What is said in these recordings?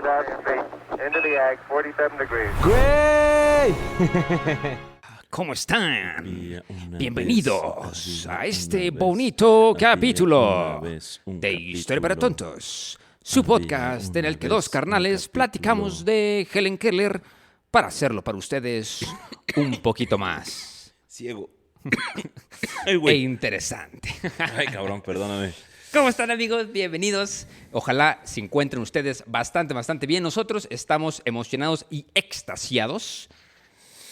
2000 feet. Into the ag, 47 degrees. ¡Güey! ¿Cómo están? Bienvenidos a este bonito capítulo de Historia para Tontos, su podcast en el que dos carnales platicamos de Helen Keller para hacerlo para ustedes un poquito más ciego e interesante. Ay, cabrón, perdóname. ¿Cómo están, amigos? Bienvenidos. Ojalá se encuentren ustedes bastante bien. Nosotros estamos emocionados y extasiados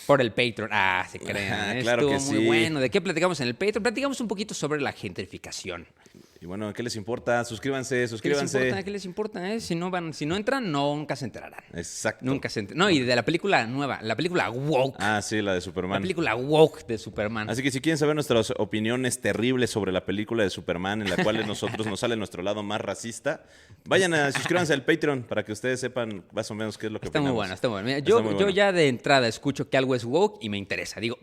por el Patreon. Se crean. Claro que Estuvo muy sí. bueno. ¿De qué platicamos en el Patreon? Platicamos un poquito sobre la gentrificación. Y bueno, ¿qué les importa? Suscríbanse. ¿Qué les importa? Si no entran, nunca se enterarán. Exacto. Nunca se enterarán. No, y de la película nueva, la película Woke. Sí, la de Superman. La película Woke de Superman. Así que si quieren saber nuestras opiniones terribles sobre la película de Superman, en la cual nosotros nos sale nuestro lado más racista, vayan a suscríbanse al Patreon para que ustedes sepan más o menos qué es lo que Está muy opinamos. bueno. Mira, Está yo muy bueno. ya de entrada escucho que algo es woke y me interesa. Digo,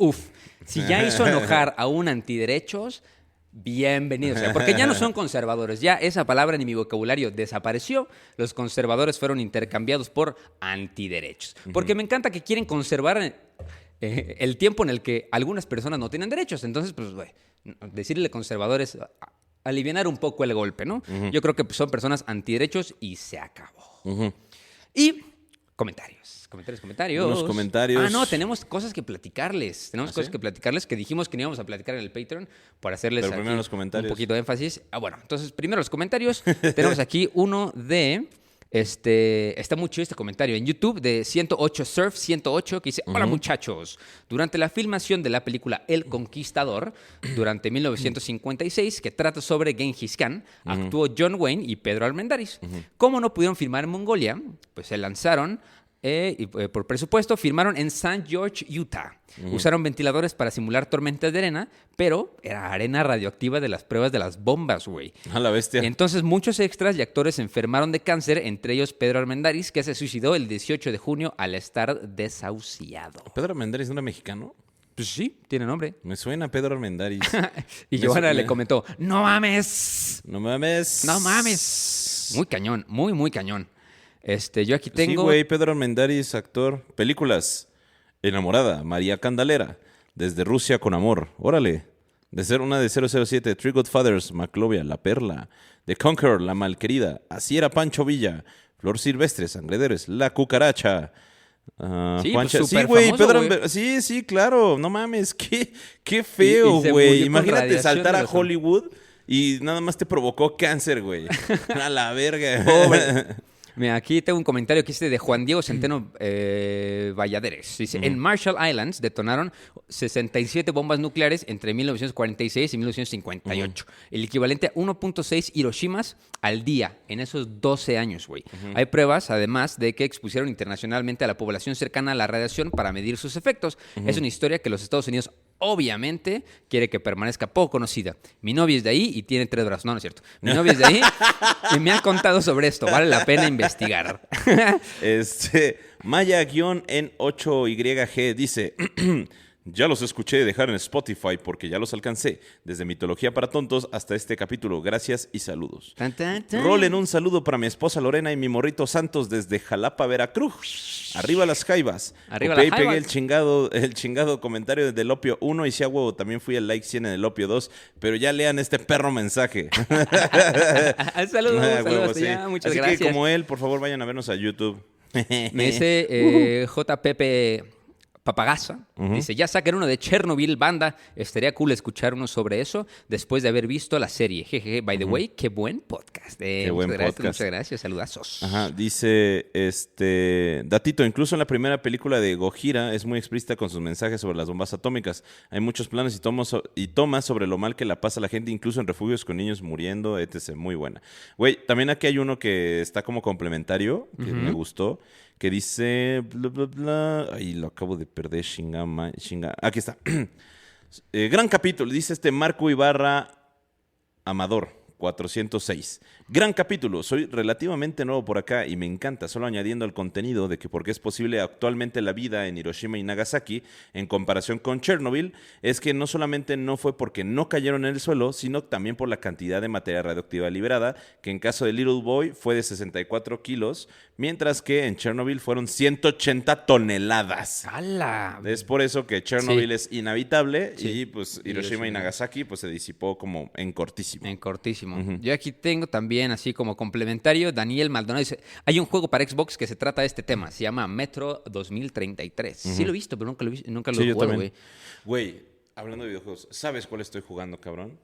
si ya hizo enojar a un antiderechos, bienvenido. O sea, porque ya no son conservadores. Ya esa palabra en mi vocabulario desapareció. Los conservadores fueron intercambiados por antiderechos. Porque me encanta que quieren conservar el tiempo en el que algunas personas no tienen derechos. Entonces, pues, decirle conservadores, alivianar un poco el golpe, ¿no? Yo creo que son personas antiderechos y se acabó. Y comentarios. Unos comentarios. No, tenemos cosas que platicarles. Cosas que platicarles que dijimos que no íbamos a platicar en el Patreon para hacerles Pero aquí primero los comentarios. un poquito de énfasis. Bueno, entonces primero los comentarios. Tenemos aquí uno de... está muy chido este comentario en YouTube de 108 Surf 108 que dice: Hola muchachos, durante la filmación de la película El Conquistador durante 1956, que trata sobre Genghis Khan, actuó John Wayne y Pedro Armendáriz. Como no pudieron filmar en Mongolia, pues se lanzaron y por presupuesto firmaron en St. George, Utah. Usaron ventiladores para simular tormentas de arena, pero era arena radioactiva de las pruebas de las bombas, güey. A la bestia. Entonces muchos extras y actores se enfermaron de cáncer, entre ellos Pedro Armendáriz, que se suicidó el 18 de junio al estar desahuciado. ¿Pedro Armendáriz no era mexicano? Pues sí, tiene nombre. Me suena Pedro Armendáriz. Y Johanna le comentó: ¡No mames! No mames. ¡No mames! Muy cañón, muy cañón. Yo aquí tengo... Sí, güey, Pedro Armendáriz, actor. Películas: Enamorada, María Candalera, Desde Rusia con Amor, órale. Una de 007, Three Godfathers, Maclovia, La Perla, The Conqueror, La Malquerida, Así era Pancho Villa, Flor Silvestre, Sangrederes, La Cucaracha. Sí, Juancha. pues, Sí, súper güey, famoso, Pedro güey. Armendáriz. Sí, claro, no mames, qué feo, Y se güey. murió con Imagínate radiación saltar de a los- Hollywood y nada más te provocó cáncer, güey. A la verga. Pobre. Mira, aquí tengo un comentario que dice de Juan Diego Centeno Valladares. Dice: En Marshall Islands detonaron 67 bombas nucleares entre 1946 y 1958. El equivalente a 1.6 Hiroshimas al día en esos 12 años, güey. Hay pruebas, además, de que expusieron internacionalmente a la población cercana a la radiación para medir sus efectos. Es una historia que los Estados Unidos obviamente quiere que permanezca poco conocida. Mi novia es de ahí y tiene 3 brazos. No, no es cierto. Mi novia es de ahí y me ha contado sobre esto. Vale la pena investigar. Maya-en8YG dice: Ya los escuché dejar en Spotify porque ya los alcancé. Desde Mitología para Tontos hasta este capítulo. Gracias y saludos. Tan, tan, tan. Rolen un saludo para mi esposa Lorena y mi morrito Santos desde Jalapa, Veracruz. Arriba las jaivas. Arriba Copié las y pegué jaivas. el chingado comentario del Opio 1 y si hago también fui al like 100 en el Opio 2. Pero ya lean este perro mensaje. Saludos, Huevo, hasta sí. allá. Muchas Así gracias. que como él, por favor, vayan a vernos a YouTube. Me dice JPP Papagaza. Dice: ya saquen uno de Chernobyl, banda. Estaría cool escuchar uno sobre eso después de haber visto la serie. Jejeje. By the way, qué buen podcast. Buen podcast. Muchas gracias. Saludazos. Ajá, dice, datito, incluso en la primera película de Gojira es muy explícita con sus mensajes sobre las bombas atómicas. Hay muchos planos y tomas sobre lo mal que la pasa la gente, incluso en refugios con niños muriendo, etc. Muy buena. Güey, también aquí hay uno que está como complementario, que me gustó, que dice, bla, bla, bla. Ay, lo acabo de perder, chinga. Aquí está. Gran capítulo, dice Marco Ibarra Amador. 406. Gran capítulo. Soy relativamente nuevo por acá y me encanta, solo añadiendo al contenido de que porque es posible actualmente la vida en Hiroshima y Nagasaki en comparación con Chernobyl, es que no solamente no fue porque no cayeron en el suelo, sino también por la cantidad de materia radioactiva liberada, que en caso de Little Boy fue de 64 kilos, mientras que en Chernobyl fueron 180 toneladas. ¡Hala! Es por eso que Chernobyl Sí. es inhabitable Sí. y pues Hiroshima y Nagasaki pues se disipó como en cortísimo. En cortísimo. Yo aquí tengo también, así como complementario, Daniel Maldonado dice, hay un juego para Xbox que se trata de este tema, se llama Metro 2033. Sí lo he visto, pero nunca lo he Sí, yo jugado, también. güey. Güey, hablando de videojuegos, ¿sabes cuál estoy jugando, cabrón?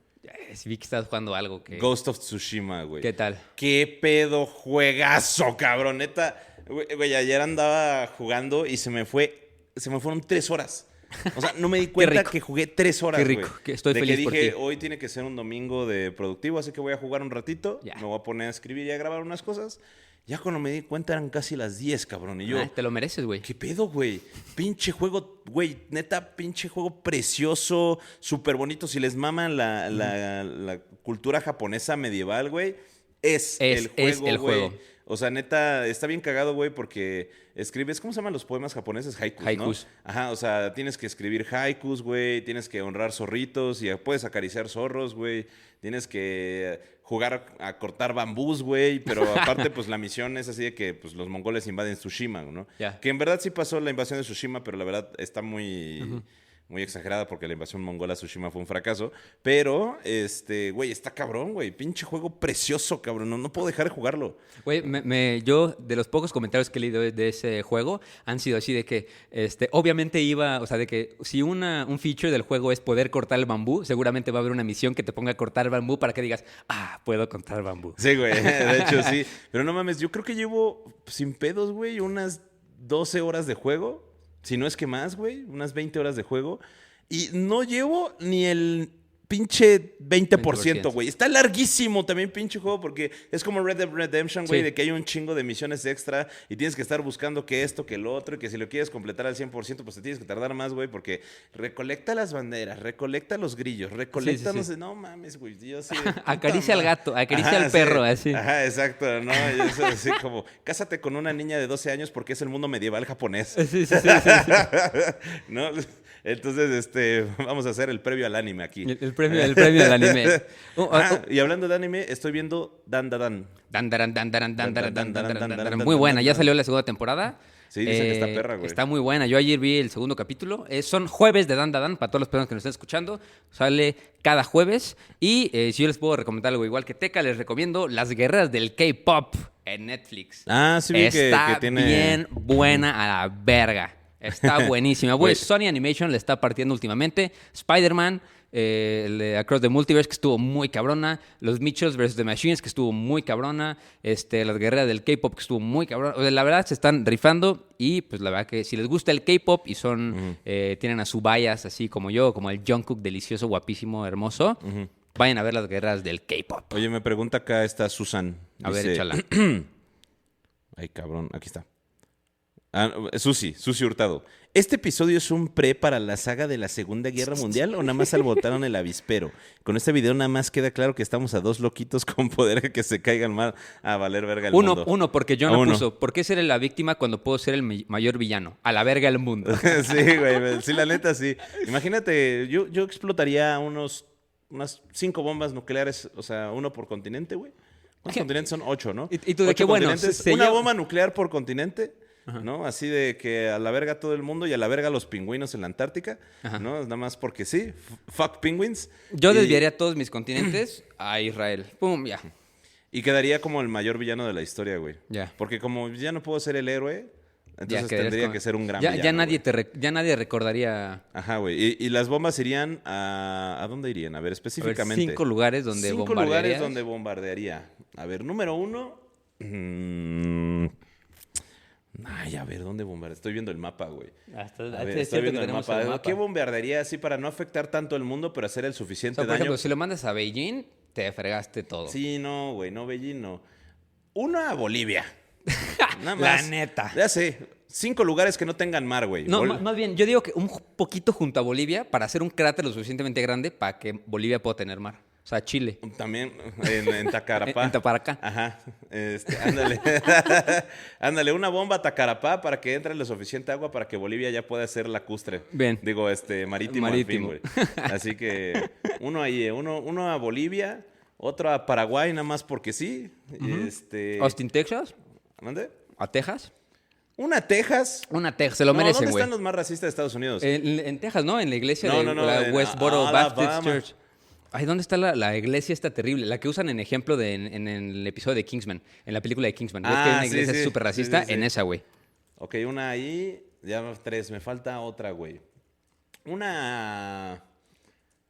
Sí, vi que estás jugando algo que... Ghost of Tsushima, güey. ¿Qué tal? ¿Qué pedo juegazo, cabrón? Neta, güey, ayer andaba jugando y se me fueron 3 horas. O sea, no me di cuenta rico. que jugué 3 horas, Qué rico, güey. que estoy de feliz que por dije, ti. hoy tiene que ser un domingo de productivo, así que voy a jugar un ratito. Ya. Me voy a poner a escribir y a grabar unas cosas. Ya cuando me di cuenta eran casi las 10, cabrón. Y yo, Te lo mereces, güey. ¿qué pedo, güey? Pinche juego, güey, neta, pinche juego precioso, súper bonito. Si les maman la cultura japonesa medieval, güey, es el el güey. juego. O sea, neta, está bien cagado, güey, porque escribes, ¿cómo se llaman los poemas japoneses? Haikus, Haikus. ¿no? Ajá, o sea, tienes que escribir haikus, güey, tienes que honrar zorritos y puedes acariciar zorros, güey, tienes que jugar a cortar bambús, güey, pero aparte, pues, la misión es así de que, pues, los mongoles invaden Tsushima, ¿no? Ya. Que en verdad sí pasó la invasión de Tsushima, pero la verdad está muy exagerada porque la invasión mongola a Tsushima fue un fracaso. Pero, güey, está cabrón, güey. Pinche juego precioso, cabrón. No puedo dejar de jugarlo. Güey, yo, de los pocos comentarios que he leído de ese juego, han sido así de que, obviamente o sea, de que si un feature del juego es poder cortar el bambú, seguramente va a haber una misión que te ponga a cortar bambú para que digas, puedo cortar bambú. Sí, güey. De hecho, sí. Pero no mames, yo creo que llevo, sin pedos, güey, unas 12 horas de juego. Si no es que más, güey. Unas 20 horas de juego. Y no llevo ni el pinche 20%, güey. Está larguísimo también pinche juego porque es como Red Dead Redemption, güey, Sí. de que hay un chingo de misiones extra y tienes que estar buscando que esto, que lo otro, y que si lo quieres completar al 100%, pues te tienes que tardar más, güey, porque recolecta las banderas, recolecta los grillos, recolecta, Sí. no sé, no mames, güey. Yo sí, Acaricia al puta gato, acaricia Ajá, al perro, sí. así. Ajá, exacto, ¿no? Y eso así como, cásate con una niña de 12 años porque es el mundo medieval japonés. Sí. ¿No? Entonces, vamos a hacer el previo al anime aquí. El premio del anime. Y hablando de anime, estoy viendo Dan. Muy buena, ya salió la segunda temporada. Sí, dicen que está perra, güey. Está muy buena. Yo ayer vi el segundo capítulo. Son jueves de Dan, para todas las personas que nos estén escuchando. Sale cada jueves. Y si yo les puedo recomendar algo igual que Teca, les recomiendo Las Guerreras del K-Pop en Netflix. Sí vi que tiene... bien buena a la verga. Está buenísima. Güey, Sony Animation le está partiendo últimamente. Spider-Man, el de Across the Multiverse, que estuvo muy cabrona. Los Mitchells vs. The Machines, que estuvo muy cabrona. Las guerreras del K-pop, que estuvo muy cabrona. O sea, la verdad, se están rifando. Y pues la verdad que si les gusta el K-pop y tienen a su bias así como yo, como el Jungkook delicioso, guapísimo, hermoso, vayan a ver las guerreras del K-pop. Oye, me pregunta acá esta Susan. A ver, échala. Ay, cabrón, aquí está. Susi Hurtado. ¿Este episodio es un pre para la saga de la Segunda Guerra Mundial o nada más albotaron el avispero? Con este video nada más queda claro que estamos a dos loquitos con poder que se caigan mal a valer verga el mundo. Uno, porque yo no puso. ¿Por qué ser la víctima cuando puedo ser el mayor villano? A la verga el mundo. Sí, güey. Sí, la neta, sí. Imagínate, yo explotaría unas 5 bombas nucleares, o sea, uno por continente, güey. ¿Cuántos continentes son? 8, ¿no? ¿Y tú de 8 qué bueno? continentes, una bomba nuclear por continente. ¿No? Así de que a la verga todo el mundo y a la verga los pingüinos en la Antártica, ¿no? Nada más porque sí. Fuck penguins. Yo desviaría todos mis continentes a Israel. Pum, ya. Y quedaría como el mayor villano de la historia, güey. Ya. Porque como ya no puedo ser el héroe, entonces quedarías tendría como- que ser un gran ya, villano. ya nadie güey. ya nadie recordaría Ajá, güey. Y las bombas irían a... ¿A dónde irían? A ver, específicamente. 5 lugares donde 5 bombardearías. lugares donde bombardearía. A ver, número 1. Ay, a ver, ¿dónde bombardearía? Estoy viendo el mapa, güey. A ver, estoy viendo el mapa. ¿Qué bombardearía así para no afectar tanto el mundo, pero hacer el O suficiente sea, por daño? ejemplo, si lo mandas a Beijing, te fregaste todo. Sí, no, güey, no, Beijing no. Una a Bolivia. Nada La más. neta. Ya sé. 5 lugares que no tengan mar, güey. No, más bien, yo digo que un poquito junto a Bolivia para hacer un cráter lo suficientemente grande para que Bolivia pueda tener mar. O sea, Chile. También en Tacarapá. En Taparacá. Ajá. Ándale. Ándale, una bomba a Tacarapá para que entre lo suficiente agua para que Bolivia ya pueda ser lacustre. Bien. Digo, marítimo. Al fin, güey. Así que uno ahí, uno a Bolivia, otro a Paraguay, nada más porque sí. Austin, Texas. ¿Dónde? ¿A Texas? Una a Texas. Una Texas, se lo No, merecen, ¿dónde güey. están los más racistas de Estados Unidos? En Texas, ¿no? En la iglesia No, de no, no, la en Westboro Alabama. Baptist Church. Ay, ¿dónde está la iglesia esta terrible? La que usan en ejemplo en el episodio de Kingsman, en la película de Kingsman. ¿Ves que hay una sí, iglesia sí. súper racista? Sí, sí, sí. En esa, güey. Ok, una ahí, ya 3, me falta otra, güey. Una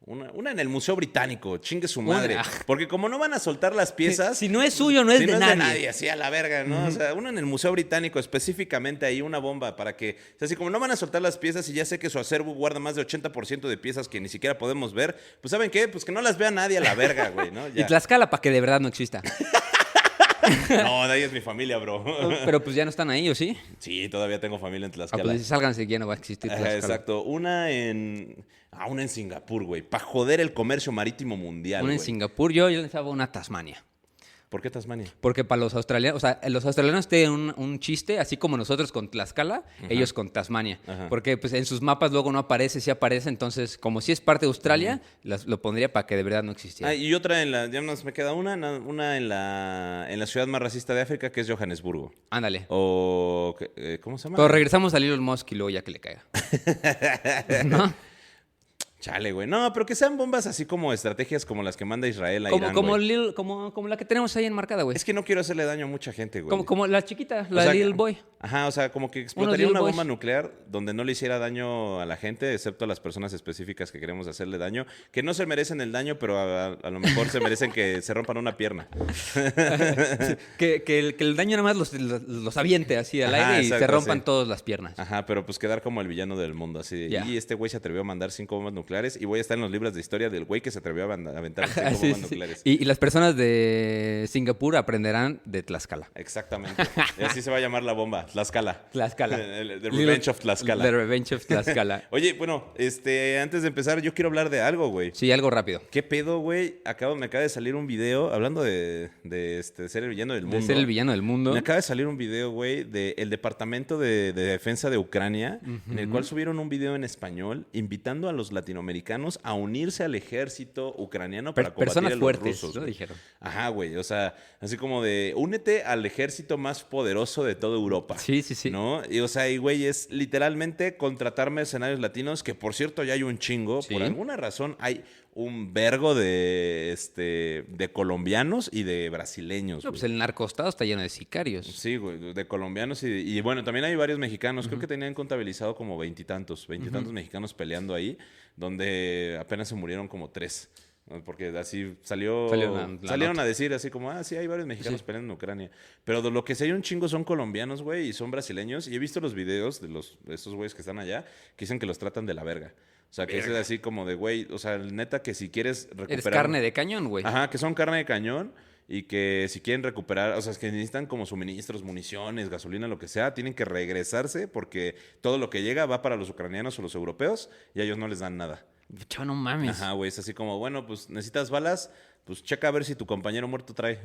en el Museo Británico, chingue su madre. Porque como no van a soltar las piezas... Si no es suyo, no es si de no nadie. Es de nadie, así a la verga, ¿no? O sea, una en el Museo Británico, específicamente ahí, una bomba para que... O sea, así como no van a soltar las piezas y ya sé que su acervo guarda más de 80% de piezas que ni siquiera podemos ver, pues ¿saben qué? Pues que no las vea nadie a la verga, güey, ¿no? Ya. Y Tlaxcala para que de verdad no exista. No, de ahí es mi familia, bro. Pero pues ya no están ahí, ¿o sí? Sí, todavía tengo familia en Ah, Tlaxcala. pues sálganse, ya no va a existir Ajá, Tlaxcala. exacto. Una en Singapur, güey. Para joder el comercio marítimo mundial, Una en güey. Singapur, yo pensaba una Tasmania. ¿Por qué Tasmania? Porque para los australianos, o sea, los australianos tienen un chiste, así como nosotros con Tlaxcala, ellos con Tasmania. Ajá. Porque pues en sus mapas luego no aparece, sí aparece, entonces como si es parte de Australia, lo pondría para que de verdad no existiera. Ah, y otra ya nos me queda una en la ciudad más racista de África, que es Johannesburgo. Ándale. O, ¿cómo se llama? Pero regresamos a Elon Musk y luego ya que le caiga. ¿No? Chale, güey. No, pero que sean bombas así como estrategias como las que manda Israel a Irán, güey. Como la que tenemos ahí enmarcada, güey. Es que no quiero hacerle daño a mucha gente, güey. Como la chiquita, O la sea, Little Boy. Ajá, o sea, como que explotaría Little una boys. bomba nuclear donde no le hiciera daño a la gente, excepto a las personas específicas que queremos hacerle daño, que no se merecen el daño, pero a lo mejor se merecen que se rompan una pierna. Que el daño nada más los aviente así al Ajá, aire y se exacto, rompan sí. todas las piernas. Ajá, pero pues quedar como el villano del mundo, así de, Ya. y este güey se atrevió a mandar 5 bombas nucleares y voy a estar en los libros de historia del güey que se atrevió a aventar 5 Sí, bombas sí. nucleares. Y las personas de Singapur aprenderán de Tlaxcala. Exactamente. Y así se va a llamar la bomba, Tlaxcala. Tlaxcala. The Revenge of Tlaxcala. The Revenge of Tlaxcala. Oye, bueno, antes de empezar, yo quiero hablar de algo, güey. Sí, algo rápido. ¿Qué pedo, güey? Me acaba de salir un video hablando de ser el villano del mundo. De ser el villano del mundo. Me acaba de salir un video, güey, del Departamento de Defensa de Ucrania, en el cual subieron un video en español invitando a los latinoamericanos a unirse al ejército ucraniano para combatir Personas a los fuertes, rusos, ¿no? güey. Dijeron. Ajá, güey, o sea, así como de, únete al ejército más poderoso de toda Europa. Sí, sí, sí. ¿No? Y, o sea, y güey, es literalmente contratar mercenarios latinos, que por cierto ya hay un chingo. Sí. Por alguna razón hay un vergo de colombianos y de brasileños. No, güey. pues el narcoestado está lleno de sicarios. Sí, güey, de colombianos y bueno, también hay varios mexicanos. Creo que tenían contabilizado como veintitantos mexicanos peleando ahí, donde apenas se murieron como 3. ¿No? Porque así salieron nota. a decir así como, sí, hay varios mexicanos peleando en Ucrania. Pero de lo que sé hay un chingo son colombianos, güey, y son brasileños. Y he visto los videos de estos güeyes que están allá, que dicen que los tratan de la verga. O sea, que es así como de, güey, o sea, neta que si quieres recuperar... Eres carne de cañón, güey. Ajá, que son carne de cañón y que si quieren recuperar, o sea, es que necesitan como suministros, municiones, gasolina, lo que sea, tienen que regresarse porque todo lo que llega va para los ucranianos o los europeos y a ellos no les dan nada. Chavo, no mames. Ajá, güey, es así como, bueno, pues necesitas balas, pues checa a ver si tu compañero muerto trae.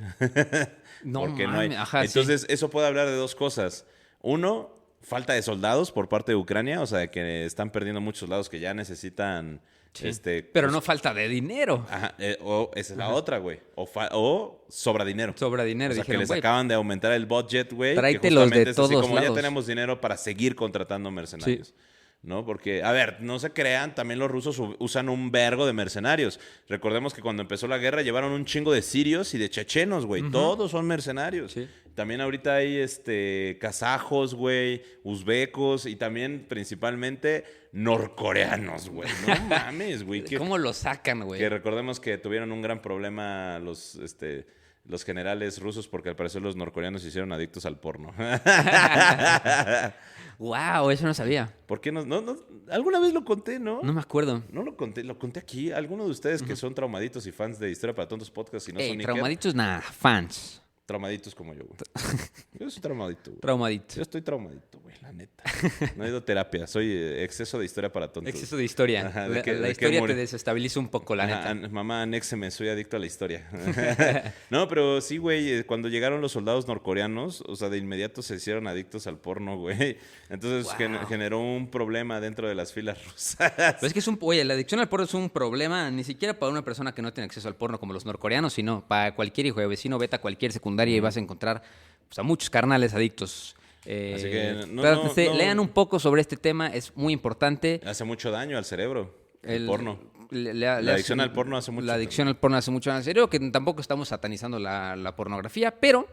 No Porque mames. no hay. Ajá, Entonces, eso puede hablar de dos cosas. Uno, falta de soldados por parte de Ucrania, o sea, que están perdiendo muchos soldados que ya necesitan... sí. Pero pues, no falta de dinero. Ajá, o esa es la otra, güey. O sobra dinero. Sobra dinero. O sea, que Dijeron, les güey, acaban de aumentar el budget, güey. Tráetelos que justamente de es así todos como ya lados. tenemos dinero para seguir contratando mercenarios. ¿No? Porque, a ver, no se crean, también los rusos usan un vergo de mercenarios. Recordemos que cuando empezó la guerra llevaron un chingo de sirios y de chechenos, güey. Todos son mercenarios. Sí. También ahorita hay kazajos, güey, uzbecos y también principalmente norcoreanos, güey. No mames, güey. ¿Cómo lo sacan, güey? Que recordemos que tuvieron un gran problema los generales rusos porque al parecer los norcoreanos se hicieron adictos al porno. Wow, eso no sabía. ¿Por qué no? Alguna vez lo conté, ¿no? No me acuerdo. No lo conté aquí. Alguno de ustedes que son traumaditos y fans de Historia para Tontos Podcast y no son Iker, Traumaditos, nada, fans. Traumaditos como yo, güey. Yo soy traumadito, güey. Traumadito. Yo estoy traumadito, güey, la neta. No he ido a terapia. Soy exceso de historia para tontos. Exceso de historia. Ajá, La de historia que te desestabiliza un poco, la Ajá, neta. mamá, anéxeme, soy adicto a la historia. No, pero sí, güey, cuando llegaron los soldados norcoreanos, o sea, de inmediato se hicieron adictos al porno, güey. Entonces Wow. generó un problema dentro de las filas rusas. Pero es que oye, la adicción al porno es un problema ni siquiera para una persona que no tiene acceso al porno como los norcoreanos, sino para cualquier hijo de vecino, vete a cualquier secundaria y vas a encontrar pues, a muchos carnales adictos. Así que Lean un poco sobre este tema, es muy importante. Hace mucho daño al cerebro, el porno. La adicción al porno hace mucho La daño. adicción al porno hace mucho daño al cerebro, que tampoco estamos satanizando la pornografía, pero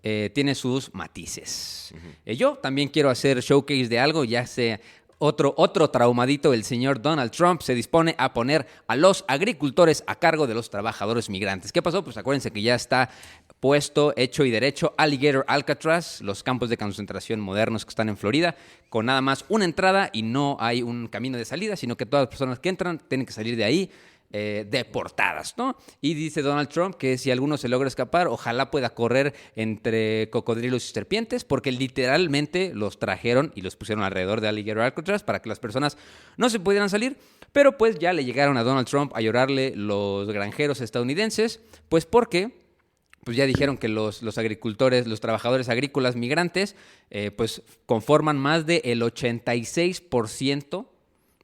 tiene sus matices. Yo también quiero hacer showcase de algo, ya sea otro traumadito, el señor Donald Trump se dispone a poner a los agricultores a cargo de los trabajadores migrantes. ¿Qué pasó? Pues acuérdense que ya está puesto, hecho y derecho Alligator Alcatraz, los campos de concentración modernos que están en Florida, con nada más una entrada y no hay un camino de salida, sino que todas las personas que entran tienen que salir de ahí deportadas, ¿no? Y dice Donald Trump que si alguno se logra escapar, ojalá pueda correr entre cocodrilos y serpientes, porque literalmente los trajeron y los pusieron alrededor de Alligator Alcatraz para que las personas no se pudieran salir, pero pues ya le llegaron a Donald Trump a llorarle los granjeros estadounidenses, pues porque pues ya dijeron que los agricultores, los trabajadores agrícolas migrantes, pues conforman más del 86%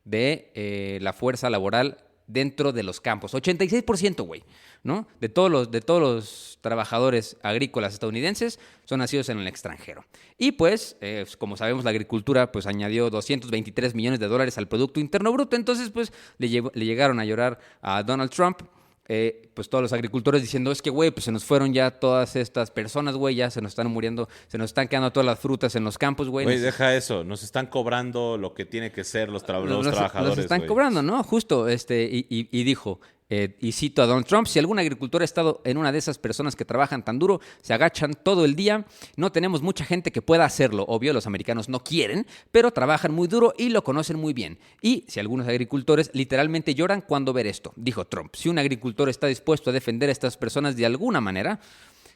de la fuerza laboral dentro de los campos. 86%, güey, ¿no? De todos los trabajadores agrícolas estadounidenses son nacidos en el extranjero. Y pues, como sabemos, la agricultura pues añadió $223 millones al Producto Interno Bruto. Entonces, pues, le llegaron a llorar a Donald Trump. Pues todos los agricultores diciendo, es que, güey, pues se nos fueron ya todas estas personas, güey, ya se nos están muriendo, se nos están quedando todas las frutas en los campos, güey. Güey, deja eso, nos están cobrando lo que tiene que ser los trabajadores, Los están güey. cobrando, ¿no? Justo, y dijo, y cito a Donald Trump, si algún agricultor ha estado en una de esas personas que trabajan tan duro, se agachan todo el día, no tenemos mucha gente que pueda hacerlo. Obvio, los americanos no quieren, pero trabajan muy duro y lo conocen muy bien. Y si algunos agricultores literalmente lloran cuando ver esto, dijo Trump. Si un agricultor está dispuesto a defender a estas personas de alguna manera,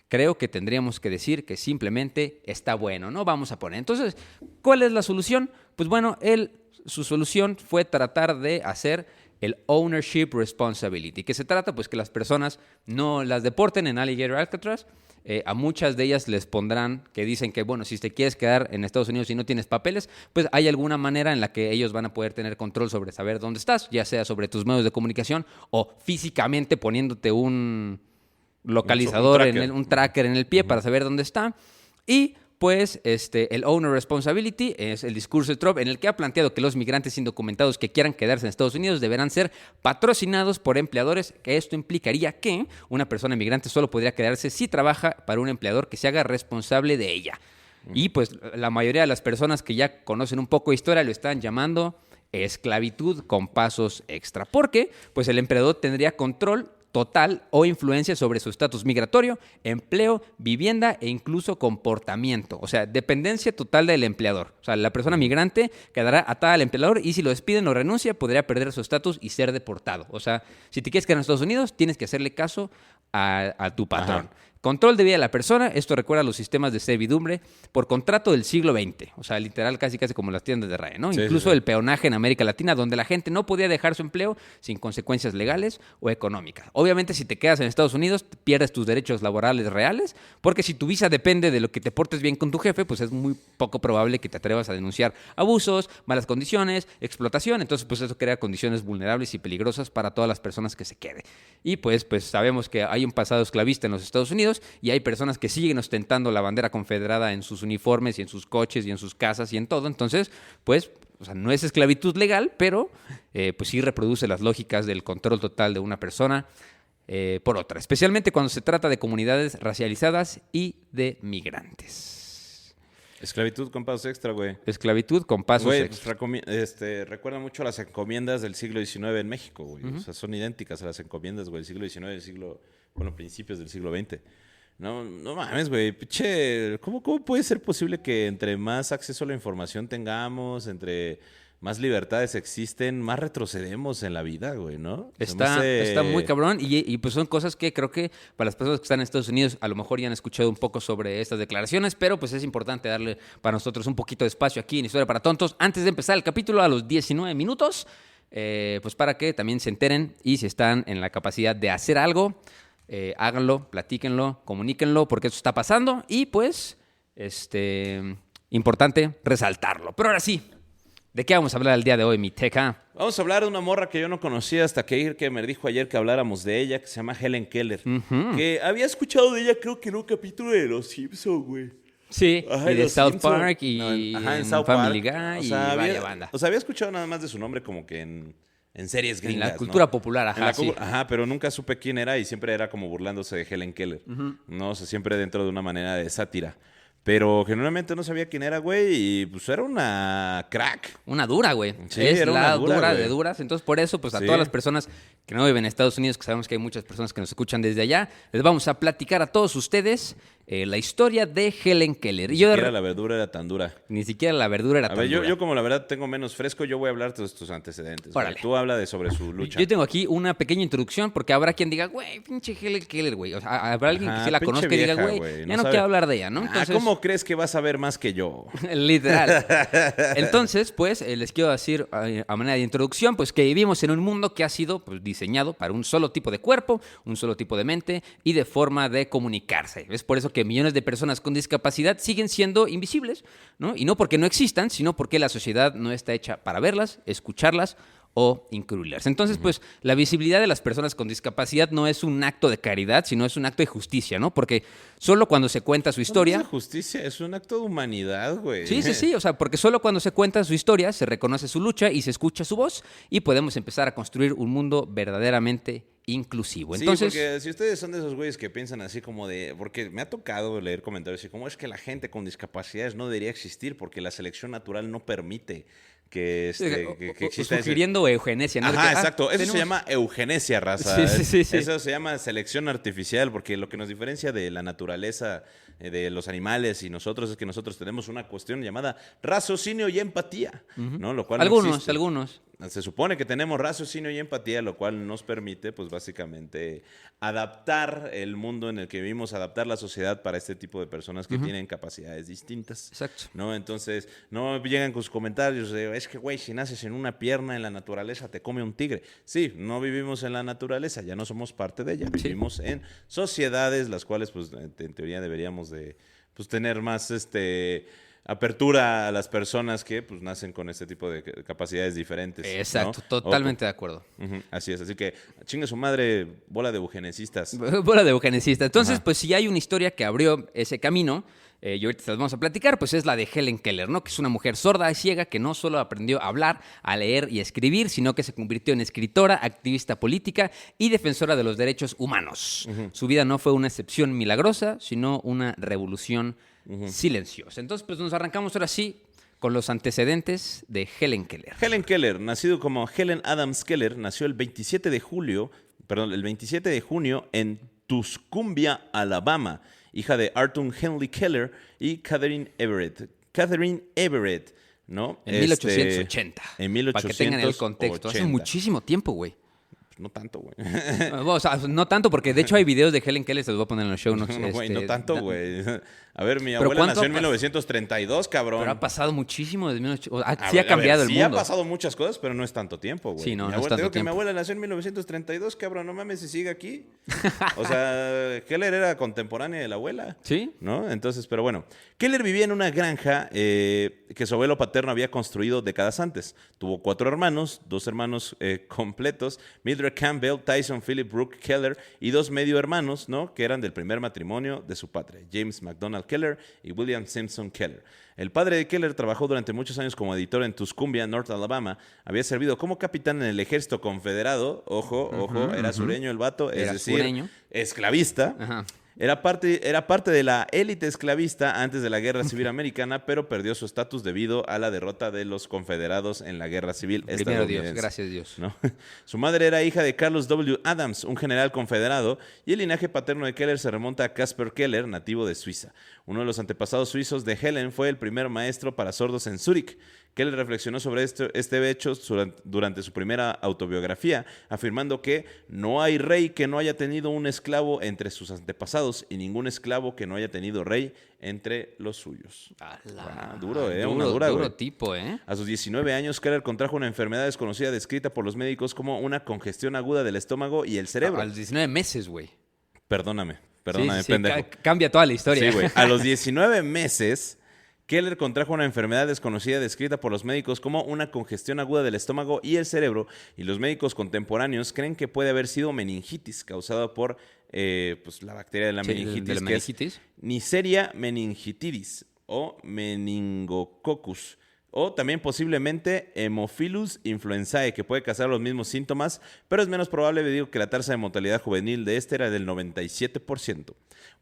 creo que tendríamos que decir que simplemente está bueno, ¿no? Vamos a poner. Entonces, ¿cuál es la solución? Pues bueno, su solución fue tratar de hacer el ownership responsibility, que se trata pues que las personas no las deporten en Alligator Alcatraz. A muchas de ellas les pondrán que dicen que, bueno, si te quieres quedar en Estados Unidos y no tienes papeles, pues hay alguna manera en la que ellos van a poder tener control sobre saber dónde estás, ya sea sobre tus medios de comunicación o físicamente poniéndote un localizador, un tracker en el pie para saber dónde está. Y pues el owner responsibility es el discurso de Trump en el que ha planteado que los migrantes indocumentados que quieran quedarse en Estados Unidos deberán ser patrocinados por empleadores, que esto implicaría que una persona migrante solo podría quedarse si trabaja para un empleador que se haga responsable de ella. Y pues la mayoría de las personas que ya conocen un poco de historia lo están llamando esclavitud con pasos extra, porque pues el empleador tendría control total o influencia sobre su estatus migratorio, empleo, vivienda e incluso comportamiento. O sea, dependencia total del empleador. O sea, la persona migrante quedará atada al empleador y si lo despiden o renuncia, podría perder su estatus y ser deportado. O sea, si te quieres quedar en Estados Unidos, tienes que hacerle caso a tu patrón. Ajá. Control de vida de la persona, esto recuerda a los sistemas de servidumbre por contrato del siglo XX, o sea, literal casi como las tiendas de raya, ¿no? Sí, incluso sí. El peonaje en América Latina, donde la gente no podía dejar su empleo sin consecuencias legales o económicas. Obviamente, si te quedas en Estados Unidos, pierdes tus derechos laborales reales, porque si tu visa depende de lo que te portes bien con tu jefe, pues es muy poco probable que te atrevas a denunciar abusos, malas condiciones, explotación, entonces pues eso crea condiciones vulnerables y peligrosas para todas las personas que se queden. Y pues sabemos que hay un pasado esclavista en los Estados Unidos, y hay personas que siguen ostentando la bandera confederada en sus uniformes y en sus coches y en sus casas y en todo. Entonces, pues, o sea, no es esclavitud legal, pero pues sí reproduce las lógicas del control total de una persona por otra, especialmente cuando se trata de comunidades racializadas y de migrantes. Esclavitud con pasos extra, güey. Esclavitud con pasos extra. Recuerda mucho a las encomiendas del siglo XIX en México, güey. O sea, son idénticas a las encomiendas, güey, del siglo XIX, principios del siglo XX. No mames, güey. Piche, ¿cómo puede ser posible que entre más acceso a la información tengamos, entre más libertades existen, más retrocedemos en la vida, güey, ¿no? Está muy cabrón y pues son cosas que creo que para las personas que están en Estados Unidos a lo mejor ya han escuchado un poco sobre estas declaraciones, pero pues es importante darle para nosotros un poquito de espacio aquí en Historia para Tontos antes de empezar el capítulo a los 19 minutos, pues para que también se enteren y si están en la capacidad de hacer algo, háganlo, platíquenlo, comuníquenlo porque eso está pasando y pues, importante resaltarlo. Pero ahora sí, ¿de qué vamos a hablar el día de hoy, mi teca? Vamos a hablar de una morra que yo no conocía hasta que Irke me dijo ayer que habláramos de ella, que se llama Helen Keller. Que había escuchado de ella creo que en un capítulo de Los Simpsons, güey. Sí, Ajá, y de Los South Simpson. Park y No, en en South Family Park. Guy y vaya banda. O sea, había escuchado nada más de su nombre como que en series En gringas, la cultura ¿no? popular, En la sí. Ajá, pero nunca supe quién era y siempre era como burlándose de Helen Keller. ¿No? O sea, siempre dentro de una manera de sátira. Pero generalmente no sabía quién era, güey, y pues era una crack. Una dura, güey. Sí, es era una la dura, dura güey. de duras. Entonces, por eso, pues a Sí. todas las personas que no viven en Estados Unidos, que sabemos que hay muchas personas que nos escuchan desde allá, les vamos a platicar a todos ustedes la historia de Helen Keller. Ni siquiera la verdura era tan dura. Ni siquiera la verdura era A tan ver, dura. yo como la verdad tengo menos fresco, yo voy a hablar de tus antecedentes. Güey. Órale. Tú habla sobre su lucha. Yo tengo aquí una pequeña introducción porque habrá quien diga, güey, pinche Helen Keller, güey. O sea, habrá alguien que Ajá, sí la pinche conozca y diga, vieja, güey, güey, ya no no sabe. quiero hablar de ella, ¿no? Entonces, ¿Cómo crees que vas a ver más que yo? literal. Entonces, pues, les quiero decir a manera de introducción, pues que vivimos en un mundo que ha sido pues, diseñado para un solo tipo de cuerpo, un solo tipo de mente y de forma de comunicarse. Es por eso que millones de personas con discapacidad siguen siendo invisibles, ¿no? Y no porque no existan, sino porque la sociedad no está hecha para verlas, escucharlas o incluirlas. Entonces, pues, la visibilidad de las personas con discapacidad no es un acto de caridad, sino es un acto de justicia, ¿no? Porque solo cuando se cuenta su historia... No es justicia, es un acto de humanidad, güey. Sí, o sea, porque solo cuando se cuenta su historia se reconoce su lucha y se escucha su voz y podemos empezar a construir un mundo verdaderamente inclusivo. Entonces, sí, porque si ustedes son de esos güeyes que piensan así como de... Porque me ha tocado leer comentarios así como es que la gente con discapacidades no debería existir porque la selección natural no permite que exista ese... sugiriendo eugenesia, ¿no? De Ajá, que, exacto. Eso tenemos- se llama eugenesia, raza. Sí. Eso se llama selección artificial, porque lo que nos diferencia de la naturaleza, de los animales y nosotros, es que nosotros tenemos una cuestión llamada raciocinio y empatía, ¿no? Lo cual no existe. Algunos. Se supone que tenemos raciocinio y empatía, lo cual nos permite, pues básicamente, adaptar el mundo en el que vivimos, adaptar la sociedad para este tipo de personas que tienen capacidades distintas. Exacto. ¿No? Entonces, no llegan con sus comentarios de, es que, güey, si naces en una pierna en la naturaleza, te come un tigre. Sí, no vivimos en la naturaleza, ya no somos parte de ella. Sí. Vivimos en sociedades, las cuales, pues, en teoría deberíamos de, pues, tener más, apertura a las personas que pues nacen con este tipo de capacidades diferentes. Exacto, ¿no? totalmente de acuerdo. Ujú, así es, así que chingue su madre, bola de eugenesistas. Bola de eugenesista. Entonces, Ajá. pues si hay una historia que abrió ese camino, y ahorita se las vamos a platicar, pues es la de Helen Keller, ¿no? Que es una mujer sorda y ciega que no solo aprendió a hablar, a leer y a escribir, sino que se convirtió en escritora, activista política y defensora de los derechos humanos. Su vida no fue una excepción milagrosa, sino una revolución silenciosa. Entonces, pues nos arrancamos ahora sí con los antecedentes de Helen Keller. Helen Keller, nacido como Helen Adams Keller, nació el 27 de junio en Tuscumbia, Alabama, hija de Arthur Henley Keller y Catherine Everett. ¿No? En 1880. En 1880. Para que tengan el contexto. Hace muchísimo tiempo, güey. No tanto, güey. O sea, no tanto, porque de hecho hay videos de Helen Keller, se los voy a poner en los show notes. No, güey, no tanto, güey. A ver, mi ¿Pero abuela cuánto nació en ha pas- 1932, cabrón. Pero ha pasado muchísimo desde 1800. A Sí ver, ha cambiado el sí mundo. ha pasado muchas cosas, pero no es tanto tiempo, güey. Sí, no, Mi no es abuela- tanto te digo que mi tiempo. abuela nació en 1932, cabrón, no mames si sigue aquí. O sea, Keller era contemporánea de la abuela. ¿Sí? ¿No? Entonces, pero bueno. Keller vivía en una granja que su abuelo paterno había construido décadas antes. Tuvo 4 hermanos, 2 hermanos completos, Mildred Campbell, Tyson Philip Brooke Keller, y 2 medio hermanos, ¿no? Que eran del primer matrimonio de su padre, James McDonald Keller y William Simpson Keller. El padre de Keller trabajó durante muchos años como editor en Tuscumbia, North Alabama. Había servido como capitán en el ejército confederado. Ojo, era sureño el vato, es Era decir, sureño. esclavista. Ajá. Era parte de la élite esclavista antes de la Guerra Civil Americana, pero perdió su estatus debido a la derrota de los confederados en la Guerra Civil Primero Dios, estadounidense. gracias Dios. ¿No? Su madre era hija de Carlos W. Adams, un general confederado, y el linaje paterno de Keller se remonta a Caspar Keller, nativo de Suiza. Uno de los antepasados suizos de Helen fue el primer maestro para sordos en Zúrich. Keller reflexionó sobre este hecho durante su primera autobiografía, afirmando que no hay rey que no haya tenido un esclavo entre sus antepasados y ningún esclavo que no haya tenido rey entre los suyos. Duro, una dura, duro güey. tipo, ¿eh? A sus 19 años, Keller contrajo una enfermedad desconocida descrita por los médicos como una congestión aguda del estómago y el cerebro. A los 19 meses, güey. Perdóname, Sí, pendejo. Cambia toda la historia. Sí, güey. A los 19 meses, Keller contrajo una enfermedad desconocida descrita por los médicos como una congestión aguda del estómago y el cerebro, y los médicos contemporáneos creen que puede haber sido meningitis causada por pues, la bacteria de la Sí, meningitis, de la que meningitis. es Neisseria meningitidis o meningococcus, o también posiblemente Haemophilus influenzae, que puede causar los mismos síntomas, pero es menos probable debido a que la tasa de mortalidad juvenil de este era del 97%.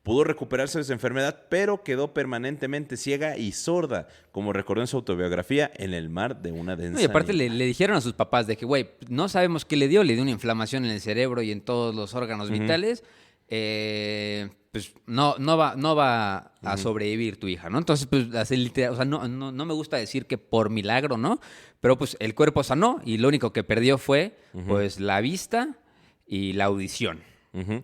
Pudo recuperarse de su enfermedad, pero quedó permanentemente ciega y sorda, como recordó en su autobiografía, En el mar de una densa No, y aparte niebla. le dijeron a sus papás de que, güey, no sabemos qué le dio una inflamación en el cerebro y en todos los órganos vitales, pues no va a sobrevivir tu hija, ¿no? Entonces, pues, así literal, o sea, no me gusta decir que por milagro, ¿no? Pero pues el cuerpo sanó y lo único que perdió fue, pues, la vista y la audición. Ujú.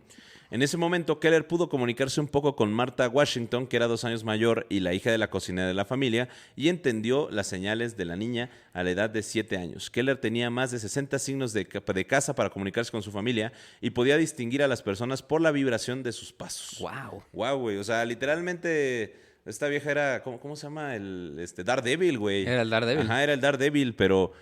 En ese momento, Keller pudo comunicarse un poco con Martha Washington, que era 2 años mayor y la hija de la cocinera de la familia, y entendió las señales de la niña a la edad de 7 años. Keller tenía más de 60 signos de casa para comunicarse con su familia y podía distinguir a las personas por la vibración de sus pasos. Wow. Wow, güey. O sea, literalmente, esta vieja era, ¿cómo se llama? Daredevil, güey. Era el Daredevil. Ajá, era el Daredevil, pero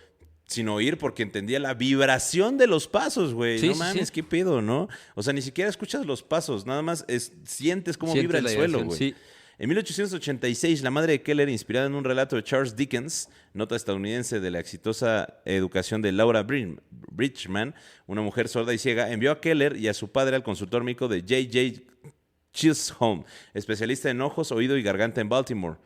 sin oír porque entendía la vibración de los pasos, güey. Sí, No sí, mames, sí. qué pedo, ¿no? O sea, ni siquiera escuchas los pasos, nada más sientes cómo Sientes vibra el la suelo, vibración, güey. sí. En 1886, la madre de Keller, inspirada en un relato de Charles Dickens, nota estadounidense de la exitosa educación de Laura Bridgman, una mujer sorda y ciega, envió a Keller y a su padre al consultor médico de J.J. Chisholm, especialista en ojos, oído y garganta en Baltimore.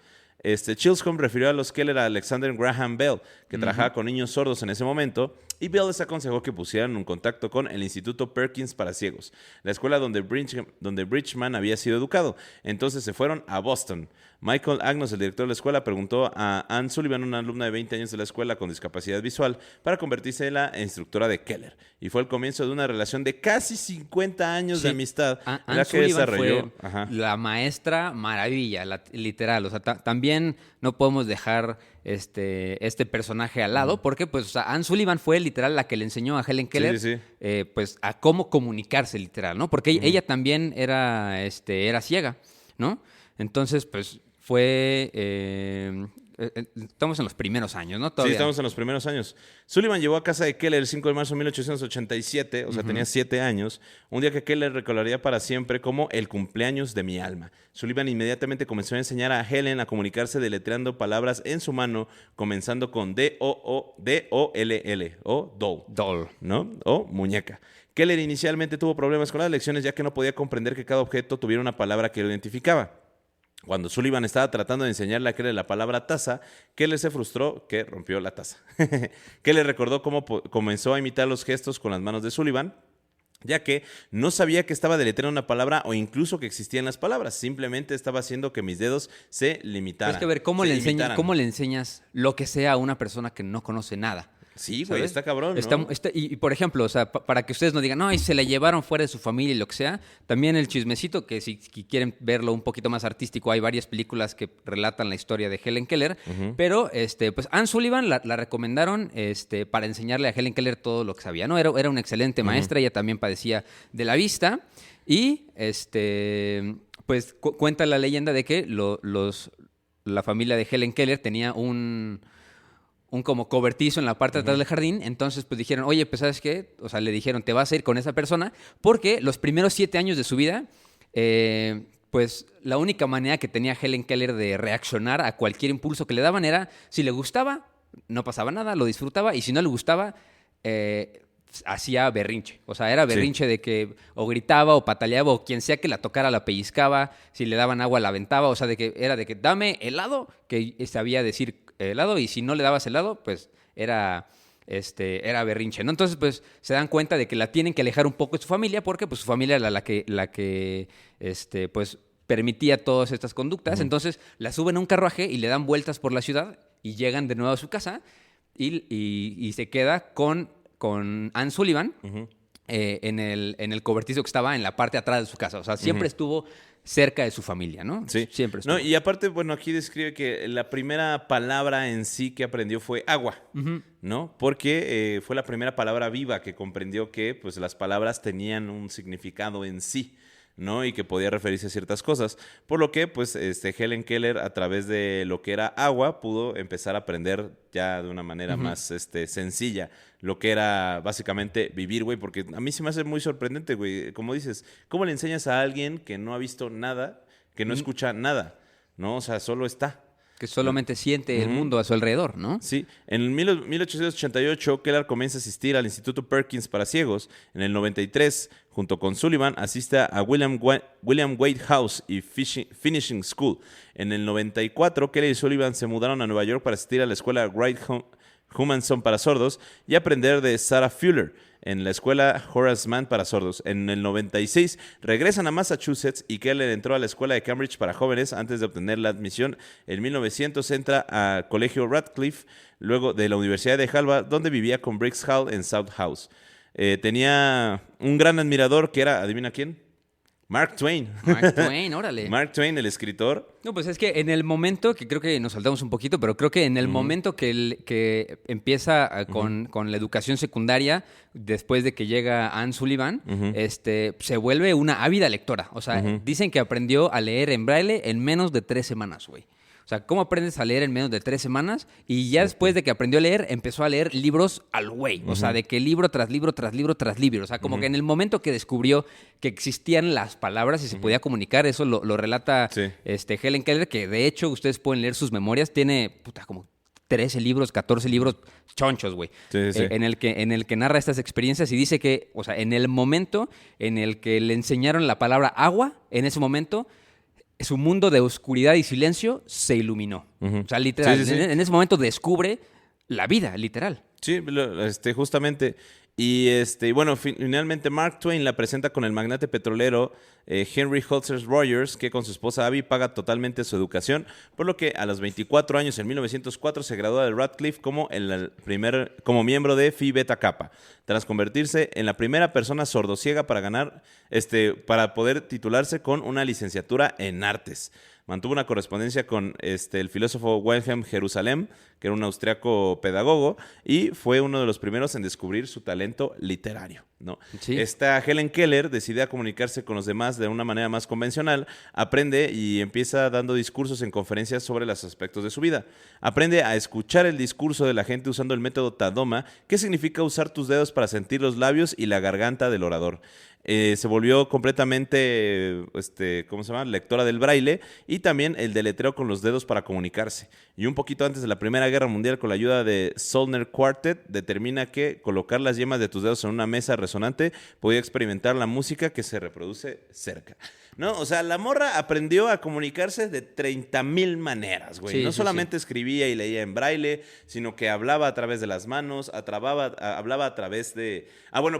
Chisholm refirió a los Keller a Alexander Graham Bell, que trabajaba con niños sordos en ese momento, y Bell les aconsejó que pusieran un contacto con el Instituto Perkins para ciegos, la escuela donde Bridgman había sido educado. Entonces se fueron a Boston. Michael Agnos, el director de la escuela, preguntó a Ann Sullivan, una alumna de 20 años de la escuela con discapacidad visual, para convertirse en la instructora de Keller. Y fue el comienzo de una relación de casi 50 años de amistad, en la Ann que Sullivan desarrolló... fue Ajá. la maestra maravilla, literal. O sea, también no podemos dejar este personaje al lado, porque pues, o sea, Ann Sullivan fue literal la que le enseñó a Helen Keller, Sí. pues, a cómo comunicarse, literal, ¿no? Porque ella también era ciega, ¿no? Entonces, pues, fue... estamos en los primeros años, ¿no? Sí, Todavía. estamos en los primeros años. Sullivan llegó a casa de Keller el 5 de marzo de 1887, o sea, tenía 7 años, un día que Keller recordaría para siempre como el cumpleaños de mi alma. Sullivan inmediatamente comenzó a enseñar a Helen a comunicarse deletreando palabras en su mano, comenzando con D-O-O-D-O-L-L, o doll, Doll. ¿no? O muñeca. Keller inicialmente tuvo problemas con las lecciones ya que no podía comprender que cada objeto tuviera una palabra que lo identificaba. Cuando Sullivan estaba tratando de enseñarle a Keller la palabra taza, Keller se frustró que rompió la taza. Keller recordó cómo comenzó a imitar los gestos con las manos de Sullivan, ya que no sabía que estaba deletreando una palabra o incluso que existían las palabras. Simplemente estaba haciendo que mis dedos se limitaran. Tienes que ver cómo se le imitaran. cómo le enseñas lo que sea a una persona que no conoce nada. Sí, güey, ¿Sabes? está cabrón, ¿no? Y, por ejemplo, o sea, para que ustedes no digan, no, y se la llevaron fuera de su familia y lo que sea, también el chismecito, que si quieren verlo un poquito más artístico, hay varias películas que relatan la historia de Helen Keller, pero pues Ann Sullivan la recomendaron para enseñarle a Helen Keller todo lo que sabía, ¿no? Era una excelente maestra, ella también padecía de la vista, y pues cuenta la leyenda de que la familia de Helen Keller tenía un como cobertizo en la parte de atrás del jardín, entonces pues dijeron, oye, pues ¿sabes qué? O sea, le dijeron, te vas a ir con esa persona, porque los primeros 7 años de su vida, pues la única manera que tenía Helen Keller de reaccionar a cualquier impulso que le daban era, si le gustaba, no pasaba nada, lo disfrutaba, y si no le gustaba, hacía berrinche. O sea, era berrinche de que o gritaba o pataleaba o quien sea que la tocara la pellizcaba, si le daban agua la aventaba, o sea, era de que dame helado, que sabía decir helado, y si no le dabas helado, pues era berrinche, ¿no? Entonces, pues se dan cuenta de que la tienen que alejar un poco de su familia, porque pues su familia era la que pues permitía todas estas conductas. Entonces la suben a un carruaje y le dan vueltas por la ciudad y llegan de nuevo a su casa y se queda con Anne Sullivan en el cobertizo que estaba en la parte de atrás de su casa. O sea, siempre estuvo cerca de su familia, ¿no? Sí. Siempre estuvo. No, y aparte, bueno, aquí describe que la primera palabra en sí que aprendió fue agua, ¿no? Porque fue la primera palabra viva que comprendió que pues, las palabras tenían un significado en sí, ¿no? Y que podía referirse a ciertas cosas. Por lo que, pues, Helen Keller, a través de lo que era agua, pudo empezar a aprender ya de una manera más sencilla lo que era básicamente vivir, güey. Porque a mí se me hace muy sorprendente, güey. Como dices, ¿cómo le enseñas a alguien que no ha visto nada, que no escucha nada, ¿no? O sea, solo está. Que solamente siente el mundo a su alrededor, ¿no? Sí, en 1888 Keller comienza a asistir al Instituto Perkins para ciegos. En el 93, junto con Sullivan, asiste a William Wade House y Finishing School. En el 94, Keller y Sullivan se mudaron a Nueva York para asistir a la escuela Wright Humanson para sordos y aprender de Sarah Fuller en la escuela Horace Mann para sordos. En el 96 regresan a Massachusetts y Keller entró a la escuela de Cambridge para jóvenes antes de obtener la admisión. En 1900 entra al colegio Radcliffe, luego de la Universidad de Harvard, donde vivía con Briggs Hall en South House. Tenía un gran admirador que era, ¿adivina quién? Mark Twain. Mark Twain, órale. Mark Twain, el escritor. No, pues es que en el momento, que creo que nos saltamos un poquito, pero creo que en el momento que empieza con la educación secundaria, después de que llega Anne Sullivan, se vuelve una ávida lectora. O sea, dicen que aprendió a leer en braille en menos de 3 semanas, güey. O sea, ¿cómo aprendes a leer en menos de 3 semanas? Y ya después de que aprendió a leer, empezó a leer libros al güey. O sea, de que libro tras libro, tras libro, tras libro. O sea, como que en el momento que descubrió que existían las palabras y se podía comunicar, eso lo relata Helen Keller, que de hecho ustedes pueden leer sus memorias. Tiene, como 13 libros, 14 libros chonchos, güey. Sí. En el que narra estas experiencias y dice que, o sea, en el momento en el que le enseñaron la palabra agua, en ese momento su mundo de oscuridad y silencio se iluminó. O sea, literal, Sí. En ese momento descubre la vida, literal. Sí, justamente. Y bueno, finalmente Mark Twain la presenta con el magnate petrolero Henry Holzer Rogers, que con su esposa Abby paga totalmente su educación, por lo que a los 24 años, en 1904, se gradúa de Radcliffe como miembro de Phi Beta Kappa, tras convertirse en la primera persona sordociega para poder titularse con una licenciatura en artes. Mantuvo una correspondencia con el filósofo Wilhelm Jerusalem, que era un austriaco pedagogo, y fue uno de los primeros en descubrir su talento literario, ¿no? Sí. Esta Helen Keller decide comunicarse con los demás de una manera más convencional, aprende y empieza dando discursos en conferencias sobre los aspectos de su vida. Aprende a escuchar el discurso de la gente usando el método Tadoma, que significa usar tus dedos para sentir los labios y la garganta del orador. Se volvió completamente, lectora del braille y también el deletreo con los dedos para comunicarse. Y un poquito antes de la Primera Guerra Mundial, con la ayuda de Zollner Quartet, determina que colocar las yemas de tus dedos en una mesa resonante podía experimentar la música que se reproduce cerca. ¿No? O sea, la morra aprendió a comunicarse de 30,000 maneras, güey. Sí, no sí, solamente escribía y leía en braille, sino que hablaba a través de las manos, hablaba a través de...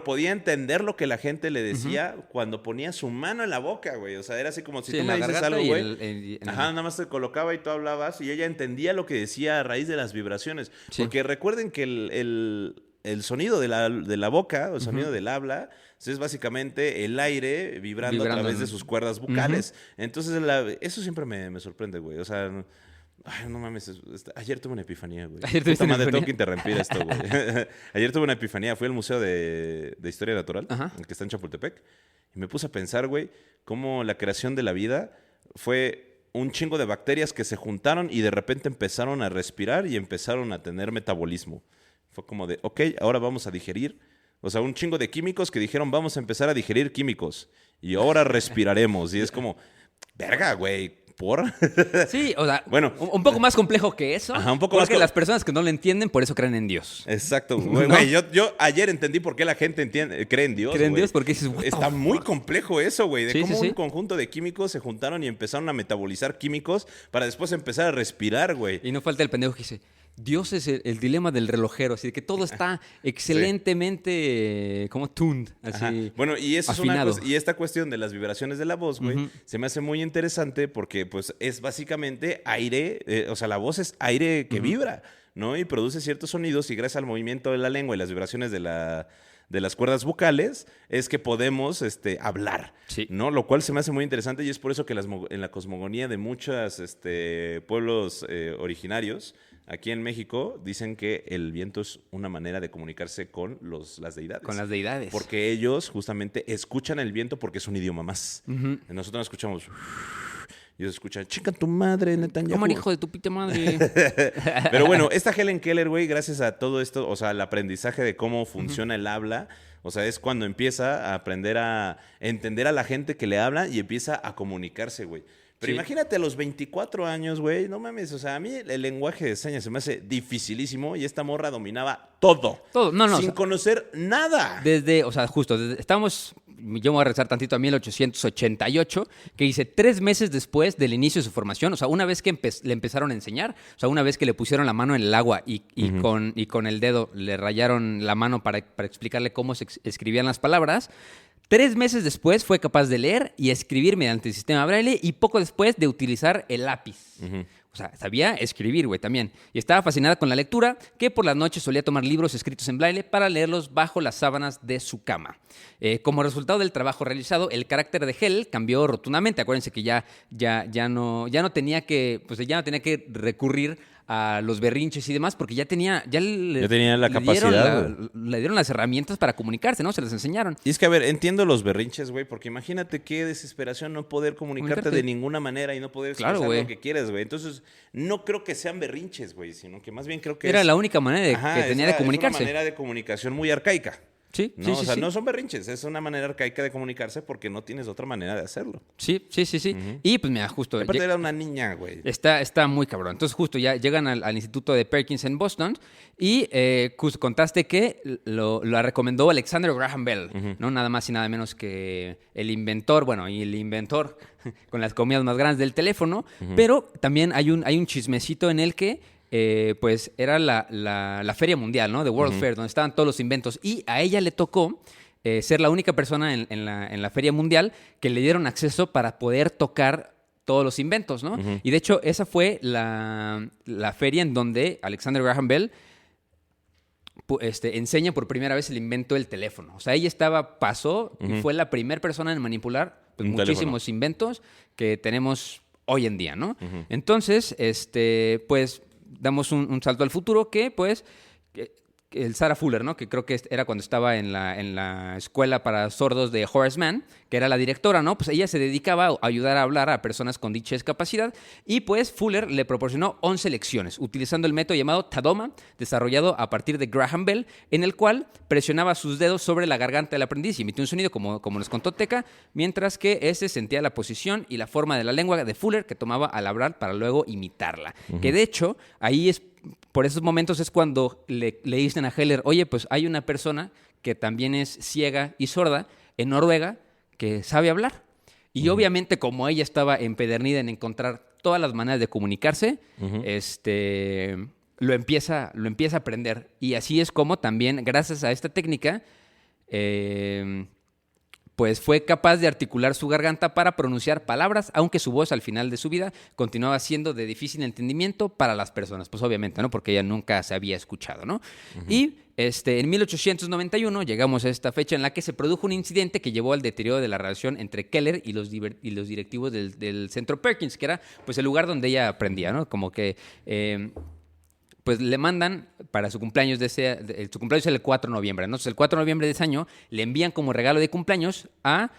podía entender lo que la gente le decía cuando ponía su mano en la boca, güey. O sea, era así como si tú me dices algo, güey. Nada más te colocaba y tú hablabas y ella entendía lo que decía a raíz de las vibraciones. Sí. Porque recuerden que el sonido de la boca, el sonido del habla, es básicamente el aire vibrando a través de sus cuerdas vocales. Entonces, eso siempre me sorprende, güey. O sea, ay, no mames. Ayer tuve una epifanía, güey. Puta madre, tengo que interrumpir esto, güey. Ayer tuve una epifanía. Fui al Museo de Historia Natural, que está en Chapultepec, y me puse a pensar, güey, cómo la creación de la vida fue un chingo de bacterias que se juntaron y de repente empezaron a respirar y empezaron a tener metabolismo. Fue como de, ok, ahora vamos a digerir. O sea, un chingo de químicos que dijeron, vamos a empezar a digerir químicos. Y ahora respiraremos. Y es como, verga, güey, ¿por? Sí, o sea, bueno, un poco más complejo que eso. Un poco porque las personas que no lo entienden, por eso creen en Dios. Exacto. Güey, yo ayer entendí por qué la gente cree en Dios. Cree en Dios porque dices, está muy complejo eso, güey. De cómo un conjunto de químicos se juntaron y empezaron a metabolizar químicos para después empezar a respirar, güey. Y no falta el pendejo que dice, Dios es el dilema del relojero, así de que todo está excelentemente como tuned, así. Ajá. Bueno, y eso afinado. es una cosa, y esta cuestión de las vibraciones de la voz, güey, se me hace muy interesante porque pues es básicamente aire, o sea, la voz es aire que vibra, ¿no? Y produce ciertos sonidos y gracias al movimiento de la lengua y las vibraciones de las cuerdas vocales es que podemos hablar, Sí. ¿no? Lo cual se me hace muy interesante y es por eso que en la cosmogonía de muchos pueblos originarios aquí en México dicen que el viento es una manera de comunicarse con las deidades. Con las deidades. Porque ellos justamente escuchan el viento porque es un idioma más. Nosotros no escuchamos... Ellos escuchan, chica tu madre, Netanyahu. ¿Cómo hijo de tu pita madre? Pero bueno, esta Helen Keller, güey, gracias a todo esto, o sea, el aprendizaje de cómo funciona el habla, o sea, es cuando empieza a aprender a entender a la gente que le habla y empieza a comunicarse, güey. Pero Sí. imagínate a los 24 años, güey, no mames, o sea, a mí el lenguaje de señas se me hace dificilísimo y esta morra dominaba todo. Todo, no, sin o sea, conocer nada. o sea, justo, estamos, yo me voy a regresar tantito a 1888, que dice 3 meses después del inicio de su formación, o sea, una vez que le empezaron a enseñar, o sea, una vez que le pusieron la mano en el agua y con el dedo le rayaron la mano para explicarle cómo se escribían las palabras, 3 meses después fue capaz de leer y escribir mediante el sistema braille y poco después de utilizar el lápiz. O sea, sabía escribir, güey, también. Y estaba fascinada con la lectura, que por las noches solía tomar libros escritos en braille para leerlos bajo las sábanas de su cama. Como resultado del trabajo realizado, el carácter de Hell cambió rotundamente. Acuérdense que ya no tenía que recurrir a los berrinches y demás, porque ya tenía la capacidad, le dieron las herramientas para comunicarse, ¿no? Se las enseñaron. Y es que, a ver, entiendo los berrinches, güey, porque imagínate qué desesperación no poder comunicarte de ninguna manera y no poder expresar Claro, güey. lo que quieres, güey. Entonces, no creo que sean berrinches, güey, sino que más bien creo que Era la única manera que tenía de comunicarse. Es una manera de comunicación muy arcaica. Sí, ¿no? sí, O sea, sí. no son berrinches, es una manera arcaica de comunicarse porque no tienes otra manera de hacerlo. Sí. Y pues mira, justo... Aparte era una niña, güey. Está muy cabrón. Entonces justo ya llegan al Instituto de Perkins en Boston y justo contaste que la recomendó Alexander Graham Bell, ¿no? Nada más y nada menos que el inventor con las comidas más grandes del teléfono, pero también hay un chismecito en el que pues era la Feria Mundial, ¿no? The World Fair, donde estaban todos los inventos. Y a ella le tocó ser la única persona en la Feria Mundial que le dieron acceso para poder tocar todos los inventos, ¿no? Y de hecho, esa fue la feria en donde Alexander Graham Bell enseña por primera vez el invento del teléfono. O sea, ella pasó y fue la primera persona en manipular pues, muchísimos inventos que tenemos hoy en día, ¿no? Entonces, pues damos un salto al futuro que, pues, el Sarah Fuller, ¿no? Que creo que era cuando estaba en la escuela para sordos de Horace Mann, que era la directora, ¿no? Pues ella se dedicaba a ayudar a hablar a personas con dicha discapacidad y pues Fuller le proporcionó 11 lecciones utilizando el método llamado Tadoma, desarrollado a partir de Graham Bell, en el cual presionaba sus dedos sobre la garganta del aprendiz y emitía un sonido como nos contó Teca, mientras que ese sentía la posición y la forma de la lengua de Fuller que tomaba al hablar para luego imitarla. Que de hecho, ahí por esos momentos es cuando le dicen a Heller, oye, pues hay una persona que también es ciega y sorda en Noruega que sabe hablar. Y obviamente como ella estaba empedernida en encontrar todas las maneras de comunicarse, lo empieza a aprender. Y así es como también, gracias a esta técnica, pues fue capaz de articular su garganta para pronunciar palabras, aunque su voz al final de su vida continuaba siendo de difícil entendimiento para las personas. Pues obviamente, ¿no? Porque ella nunca se había escuchado, ¿no? Y en 1891 llegamos a esta fecha en la que se produjo un incidente que llevó al deterioro de la relación entre Keller y los directivos del Centro Perkins, que era pues el lugar donde ella aprendía, ¿no? Como que... pues le mandan para su cumpleaños, su cumpleaños es el 4 de noviembre, ¿no? Entonces, el 4 de noviembre de ese año le envían como regalo de cumpleaños a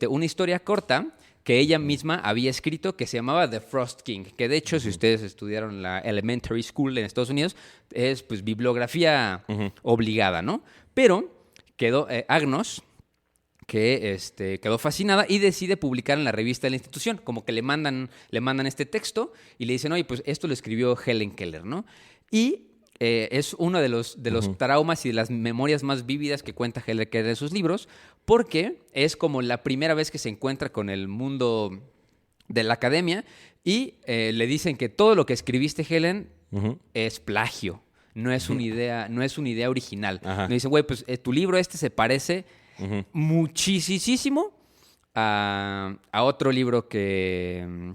una historia corta que ella misma había escrito que se llamaba The Frost King, que de hecho, si ustedes estudiaron la Elementary School en Estados Unidos, es pues bibliografía obligada, ¿no? Pero quedó Agnos, que quedó fascinada y decide publicar en la revista de la institución, como que le mandan este texto y le dicen, oye, pues esto lo escribió Helen Keller, ¿no? Y es uno de los traumas y de las memorias más vívidas que cuenta Helen Keller en sus libros, porque es como la primera vez que se encuentra con el mundo de la academia y le dicen que todo lo que escribiste, Helen, es plagio. No es una idea original. Ajá. Me dicen, güey, pues tu libro se parece muchísimo a otro libro que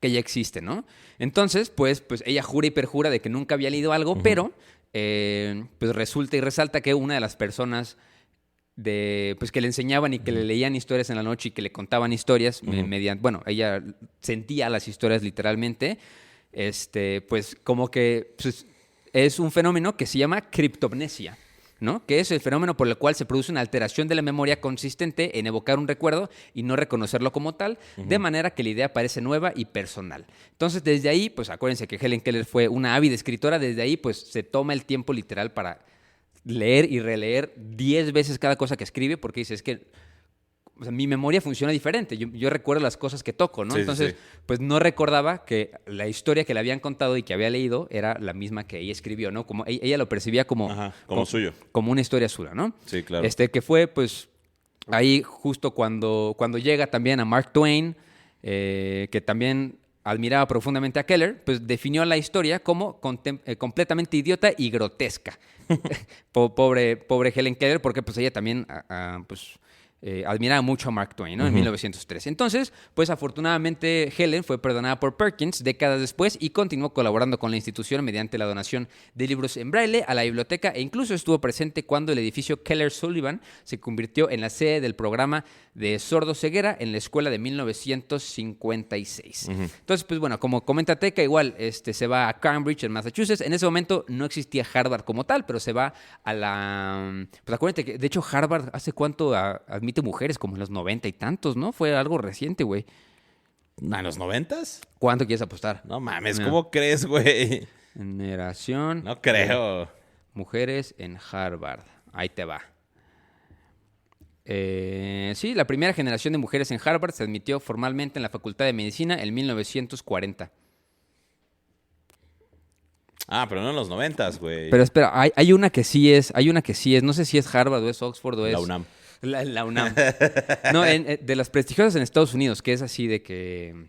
ya existe, ¿no? Entonces, pues ella jura y perjura de que nunca había leído algo, pero pues resulta y resalta que una de las personas pues que le enseñaban y que le leían historias en la noche y que le contaban historias mediante, bueno, ella sentía las historias literalmente, pues como que pues, es un fenómeno que se llama criptomnesia, ¿no? Que es el fenómeno por el cual se produce una alteración de la memoria consistente en evocar un recuerdo y no reconocerlo como tal, de manera que la idea parece nueva y personal. Entonces, desde ahí, pues acuérdense que Helen Keller fue una ávida escritora, desde ahí, pues se toma el tiempo literal para leer y releer 10 veces cada cosa que escribe, porque dice, es que o sea, mi memoria funciona diferente. Yo recuerdo las cosas que toco, ¿no? Sí, Entonces, sí. pues no recordaba que la historia que le habían contado y que había leído era la misma que ella escribió, ¿no? Como ella lo percibía como, Ajá, como suyo. como una historia suya, ¿no? Sí, claro. Que fue, pues, ahí justo cuando llega también a Mark Twain, que también admiraba profundamente a Keller, pues definió la historia como completamente idiota y grotesca. pobre Helen Keller, porque pues ella también pues, admiraba mucho a Mark Twain, ¿no? En 1903. Entonces, pues afortunadamente Helen fue perdonada por Perkins décadas después y continuó colaborando con la institución mediante la donación de libros en braille a la biblioteca e incluso estuvo presente cuando el edificio Keller Sullivan se convirtió en la sede del programa de sordoceguera en la escuela de 1956. Entonces, pues bueno, como comenta Teca, igual se va a Cambridge, en Massachusetts. En ese momento no existía Harvard como tal, pero se va a la... Pues acuérdate que, de hecho, Harvard ¿hace cuánto admite mujeres? Como en los 90 y tantos, ¿no? Fue algo reciente, güey. ¿En los 90s? ¿Cuánto quieres apostar? No mames, Mira. ¿cómo crees, güey? Generación. No creo. Mujeres en Harvard. Ahí te va. Sí, la primera generación de mujeres en Harvard se admitió formalmente en la Facultad de Medicina en 1940. Ah, pero no en los 90s, güey. Pero espera, hay una que sí es, no sé si es Harvard o es Oxford o es... La UNAM. La UNAM. No, de las prestigiosas en Estados Unidos, que es así de que...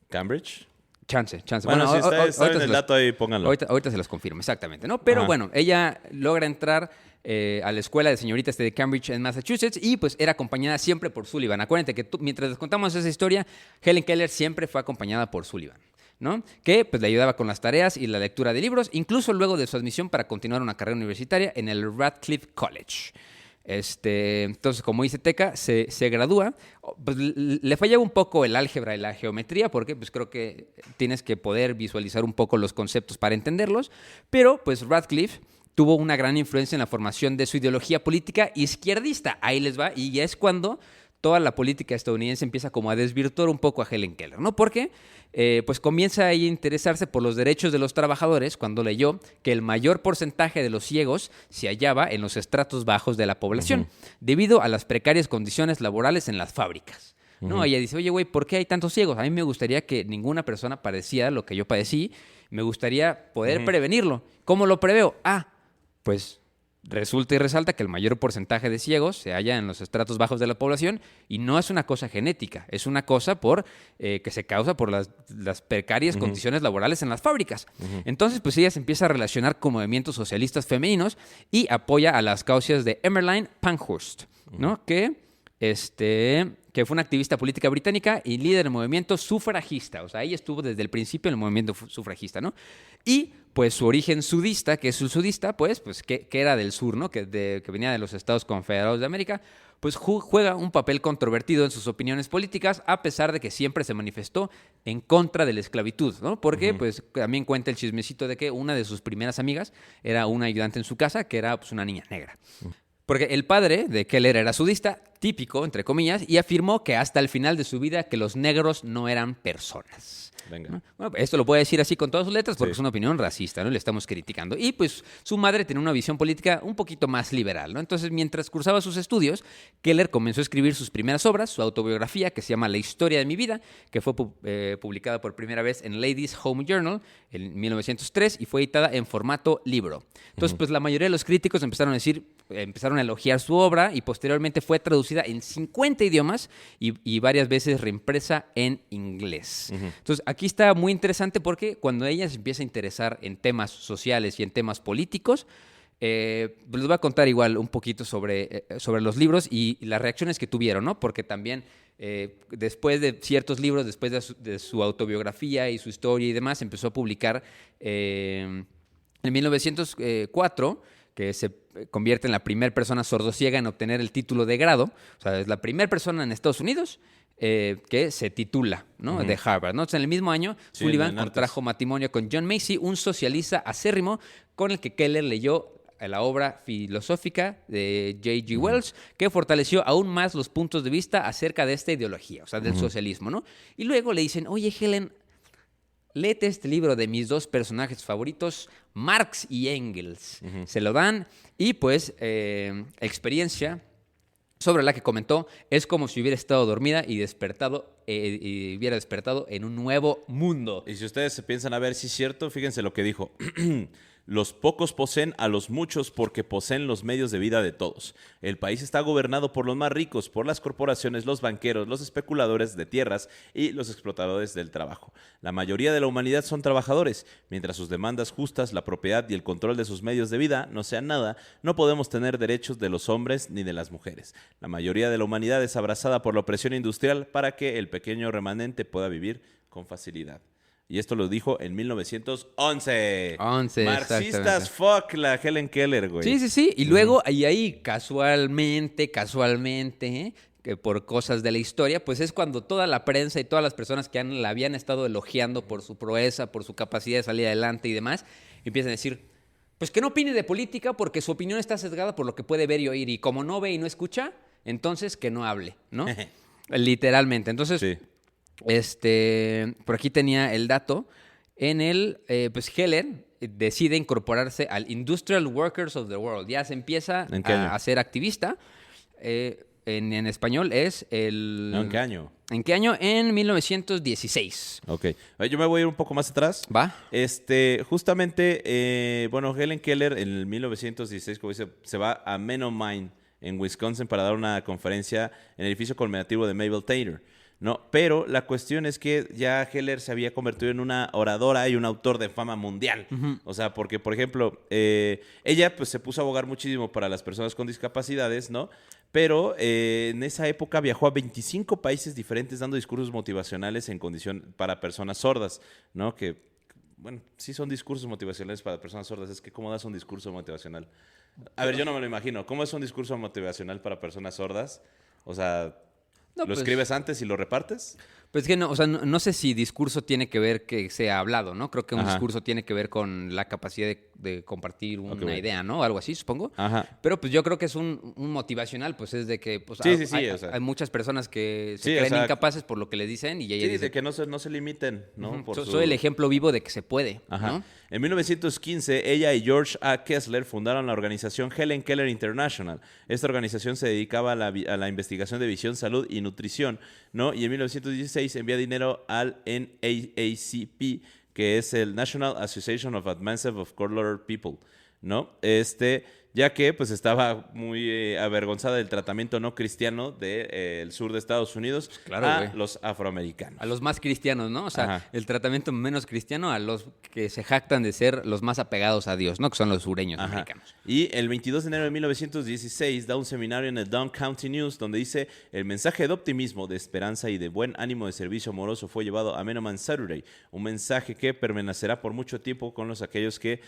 ¿Cambridge? Chance. Bueno, si está ahorita en se el las- dato ahí, pónganlo. Ahorita se las confirmo, exactamente, ¿no? Pero Ajá. bueno, ella logra entrar a la escuela de señoritas de Cambridge en Massachusetts y pues era acompañada siempre por Sullivan. Acuérdate que mientras les contamos esa historia, Helen Keller siempre fue acompañada por Sullivan, ¿no? Que pues le ayudaba con las tareas y la lectura de libros, incluso luego de su admisión para continuar una carrera universitaria en el Radcliffe College. Entonces, como dice Teca, se gradúa. Pues, le fallaba un poco el álgebra y la geometría, porque pues creo que tienes que poder visualizar un poco los conceptos para entenderlos. Pero pues Radcliffe tuvo una gran influencia en la formación de su ideología política izquierdista. Ahí les va, y ya es cuando toda la política estadounidense empieza como a desvirtuar un poco a Helen Keller, ¿no? Porque pues comienza a interesarse por los derechos de los trabajadores cuando leyó que el mayor porcentaje de los ciegos se hallaba en los estratos bajos de la población, debido a las precarias condiciones laborales en las fábricas. ¿No? Ella dice, oye, güey, ¿por qué hay tantos ciegos? A mí me gustaría que ninguna persona padeciera lo que yo padecí. Me gustaría poder prevenirlo. ¿Cómo lo preveo? Pues resulta y resalta que el mayor porcentaje de ciegos se halla en los estratos bajos de la población y no es una cosa genética, es una cosa que se causa por las precarias condiciones laborales en las fábricas. Entonces, pues ella se empieza a relacionar con movimientos socialistas femeninos y apoya a las causas de Emmeline Pankhurst, ¿no? Que fue una activista política británica y líder del movimiento sufragista. O sea, ella estuvo desde el principio en el movimiento sufragista, ¿no? Y pues su origen sudista, que es un sudista, pues que era del sur, ¿no? Que venía de los Estados Confederados de América, pues juega un papel controvertido en sus opiniones políticas, a pesar de que siempre se manifestó en contra de la esclavitud, ¿no? Porque pues también cuenta el chismecito de que una de sus primeras amigas era una ayudante en su casa, que era pues una niña negra. Porque el padre de Keller era sudista, típico, entre comillas, y afirmó que hasta el final de su vida que los negros no eran personas. Venga. ¿No? Bueno, esto lo puede decir así con todas sus letras porque Sí. es una opinión racista, ¿no? Le estamos criticando. Y pues su madre tenía una visión política un poquito más liberal, ¿no? Entonces, mientras cursaba sus estudios, Keller comenzó a escribir sus primeras obras, su autobiografía, que se llama La historia de mi vida, que fue publicada por primera vez en Ladies' Home Journal en 1903 y fue editada en formato libro. Entonces, pues la mayoría de los críticos empezaron a elogiar su obra y posteriormente fue traducida en 50 idiomas y varias veces reimpresa en inglés. Entonces, aquí aquí está muy interesante porque cuando ella se empieza a interesar en temas sociales y en temas políticos, les voy a contar igual un poquito sobre los libros y las reacciones que tuvieron, ¿no? Porque también después de ciertos libros, después de su autobiografía y su historia y demás, empezó a publicar en 1904, que se convierte en la primera persona sordociega en obtener el título de grado. O sea, es la primera persona en Estados Unidos que se titula, ¿no? De Harvard, ¿no? Entonces, en el mismo año, Sí, Sullivan antes. contrajo matrimonio con John Macy, un socialista acérrimo con el que Keller leyó la obra filosófica de J.G. Wells, que fortaleció aún más los puntos de vista acerca de esta ideología, o sea, del socialismo, ¿no? Y luego le dicen, oye, Helen, léete este libro de mis dos personajes favoritos, Marx y Engels. Se lo dan y pues experiencia sobre la que comentó, es como si hubiera estado dormida y hubiera despertado en un nuevo mundo. Y si ustedes se piensan a ver si es cierto, fíjense lo que dijo. Los pocos poseen a los muchos porque poseen los medios de vida de todos. El país está gobernado por los más ricos, por las corporaciones, los banqueros, los especuladores de tierras y los explotadores del trabajo. La mayoría de la humanidad son trabajadores. Mientras sus demandas justas, la propiedad y el control de sus medios de vida no sean nada, no podemos tener derechos de los hombres ni de las mujeres. La mayoría de la humanidad es abrazada por la opresión industrial para que el pequeño remanente pueda vivir con facilidad. Y esto lo dijo en 1911. 11, Marxistas, exactamente. fuck la Helen Keller, güey. Sí, sí, sí. Y luego, ahí casualmente, que por cosas de la historia, pues es cuando toda la prensa y todas las personas que la habían estado elogiando por su proeza, por su capacidad de salir adelante y demás, empiezan a decir, pues que no opine de política porque su opinión está sesgada por lo que puede ver y oír. Y como no ve y no escucha, entonces que no hable, ¿no? Literalmente. Entonces, Sí. por aquí tenía el dato. Pues Heller decide incorporarse al Industrial Workers of the World. Ya se empieza ¿En qué año? a ser activista. En español es el... No, ¿en qué año? ¿En qué año? En 1916. Ok. Yo me voy a ir un poco más atrás. ¿Va? Justamente, bueno, Helen Keller en el 1916, como dice, se va a Menominee, en Wisconsin, para dar una conferencia en el edificio conmemorativo de Mabel Taylor. ¿No? Pero la cuestión es que ya Heller se había convertido en una oradora y un autor de fama mundial. O sea, porque, por ejemplo, ella pues se puso a abogar muchísimo para las personas con discapacidades, ¿no? Pero en esa época viajó a 25 países diferentes dando discursos motivacionales en condición para personas sordas, ¿no? Que, bueno, sí son discursos motivacionales para personas sordas. Es que, ¿cómo das un discurso motivacional? A ver, yo no me lo imagino. ¿Cómo es un discurso motivacional para personas sordas? O sea... No, ¿Lo pues, escribes antes y lo repartes? Pues que no, o sea, no sé si discurso tiene que ver que sea hablado, ¿no? Creo que un Ajá. discurso tiene que ver con la capacidad de compartir una Ok. idea, ¿no? Algo así, supongo. Ajá. Pero pues yo creo que es un motivacional, pues es de que pues, Sí, sí, hay, o sea. hay muchas personas que se Sí, o creen sea, incapaces por lo que le dicen y ella Sí, dice, de que no se limiten, ¿no? "Ujú, Por su- soy el ejemplo vivo de que se puede, Ajá. ¿no? En 1915, ella y George A. Kessler fundaron la organización Helen Keller International. Esta organización se dedicaba a la investigación de visión, salud y nutrición, ¿no? Y en 1916 envía dinero al NAACP, que es el National Association of Advanced of Colored People, ¿no? Ya que pues estaba muy avergonzada del tratamiento no cristiano del sur de Estados Unidos claro, a güey. los afroamericanos. A los más cristianos, ¿no? O sea, Ajá. el tratamiento menos cristiano a los que se jactan de ser los más apegados a Dios, ¿no? Que son los sureños Ajá. americanos. Y el 22 de enero de 1916 da un seminario en el Down County News donde dice: el mensaje de optimismo, de esperanza y de buen ánimo de servicio amoroso fue llevado a Menominee Saturday, un mensaje que permanecerá por mucho tiempo con aquellos que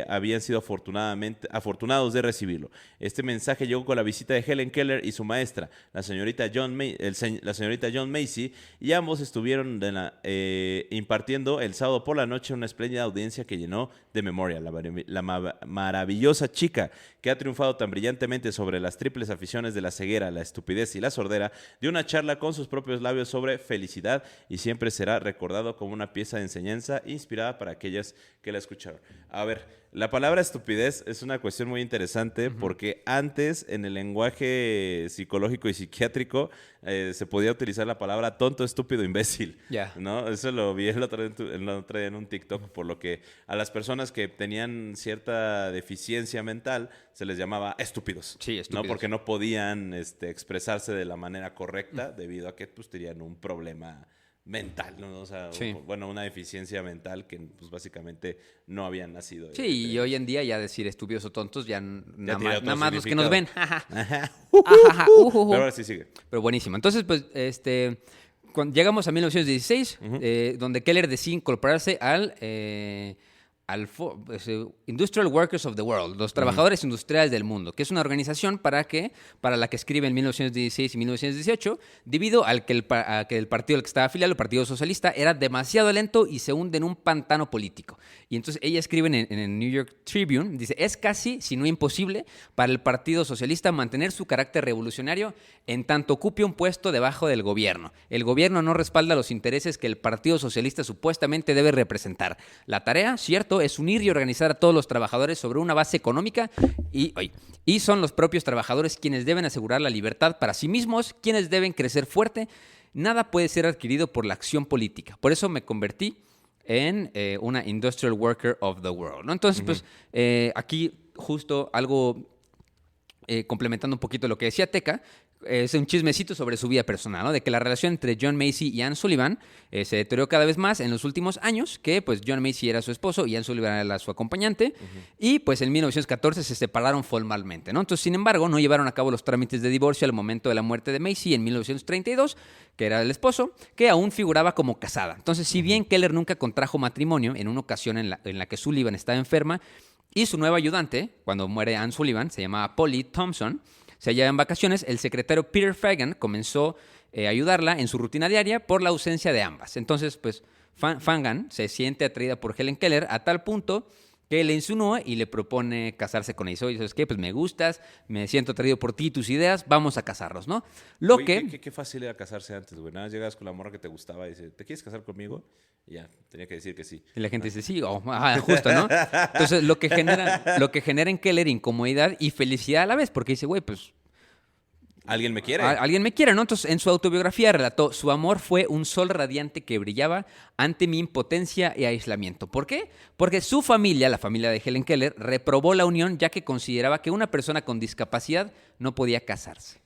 habían sido afortunados de recibirlo. Este mensaje llegó con la visita de Helen Keller y su maestra, la señorita John Macy, y ambos estuvieron impartiendo el sábado por la noche una espléndida audiencia que llenó de memoria la maravillosa chica que ha triunfado tan brillantemente sobre las triples aficiones de la ceguera, la estupidez y la sordera, dio una charla con sus propios labios sobre felicidad y siempre será recordado como una pieza de enseñanza inspirada para aquellas que la escucharon. A ver, la palabra estupidez es una cuestión muy interesante porque antes en el lenguaje psicológico y psiquiátrico se podía utilizar la palabra tonto, estúpido, imbécil. Ya. ¿No? Eso lo vi el otro día en un TikTok, por lo que a las personas que tenían cierta deficiencia mental se les llamaba estúpidos. Sí, estúpidos. ¿No? Porque no podían expresarse de la manera correcta debido a que pues, tenían un problema mental, ¿no? O sea, Sí. bueno, una deficiencia mental que pues básicamente no habían nacido. Sí, y hoy en día ya decir estúpidos o tontos, ya nada tiene más, otro nada más los que nos ven. significado. Jaja. Ajá. Ajaja, Pero ahora sí sigue. Pero buenísimo. Entonces, pues, cuando llegamos a 1916, donde Keller decide incorporarse al Industrial Workers of the World, los trabajadores industriales del mundo, que es una organización para la que escribe en 1916 y 1918, debido a que el partido al que estaba afiliado, el Partido Socialista, era demasiado lento y se hunde en un pantano político. Y entonces ella escribe en el New York Tribune, dice, es casi, si no imposible, para el Partido Socialista mantener su carácter revolucionario en tanto ocupe un puesto debajo del gobierno. El gobierno no respalda los intereses que el Partido Socialista supuestamente debe representar. La tarea, cierto, es unir y organizar a todos los trabajadores sobre una base económica y son los propios trabajadores quienes deben asegurar la libertad para sí mismos, quienes deben crecer fuerte. Nada puede ser adquirido por la acción política. Por eso me convertí en una Industrial Worker of the World, ¿no? Entonces, pues, aquí justo algo complementando un poquito lo que decía Teca, es un chismecito sobre su vida personal, ¿no? De que la relación entre John Macy y Anne Sullivan se deterioró cada vez más en los últimos años, que pues John Macy era su esposo y Anne Sullivan era su acompañante, y pues en 1914 se separaron formalmente, ¿no? Entonces, sin embargo, no llevaron a cabo los trámites de divorcio al momento de la muerte de Macy en 1932, que era el esposo, que aún figuraba como casada. Entonces, si bien Keller nunca contrajo matrimonio, en una ocasión en la que Sullivan estaba enferma, y su nueva ayudante, cuando muere Anne Sullivan, se llamaba Polly Thompson, se hallaba en vacaciones, el secretario Peter Fagan comenzó a ayudarla en su rutina diaria por la ausencia de ambas. Entonces, pues, Fagan se siente atraída por Helen Keller a tal punto que le insinúa y le propone casarse con ella. Oye, ¿sabes qué? Pues me gustas, me siento atraído por ti y tus ideas, vamos a casarnos, ¿no? Oye, qué fácil era casarse antes, güey. Nada, llegas con la morra que te gustaba y dices, ¿te quieres casar conmigo? Y ya, tenía que decir que sí. Y la gente dice, sí, justo, ¿no? Entonces, lo que genera en Keller incomodidad y felicidad a la vez, porque dice, güey, pues... ¿Alguien me quiere? Alguien me quiere, ¿no? Entonces, en su autobiografía relató, su amor fue un sol radiante que brillaba ante mi impotencia y aislamiento. ¿Por qué? Porque su familia, la familia de Helen Keller, reprobó la unión ya que consideraba que una persona con discapacidad no podía casarse.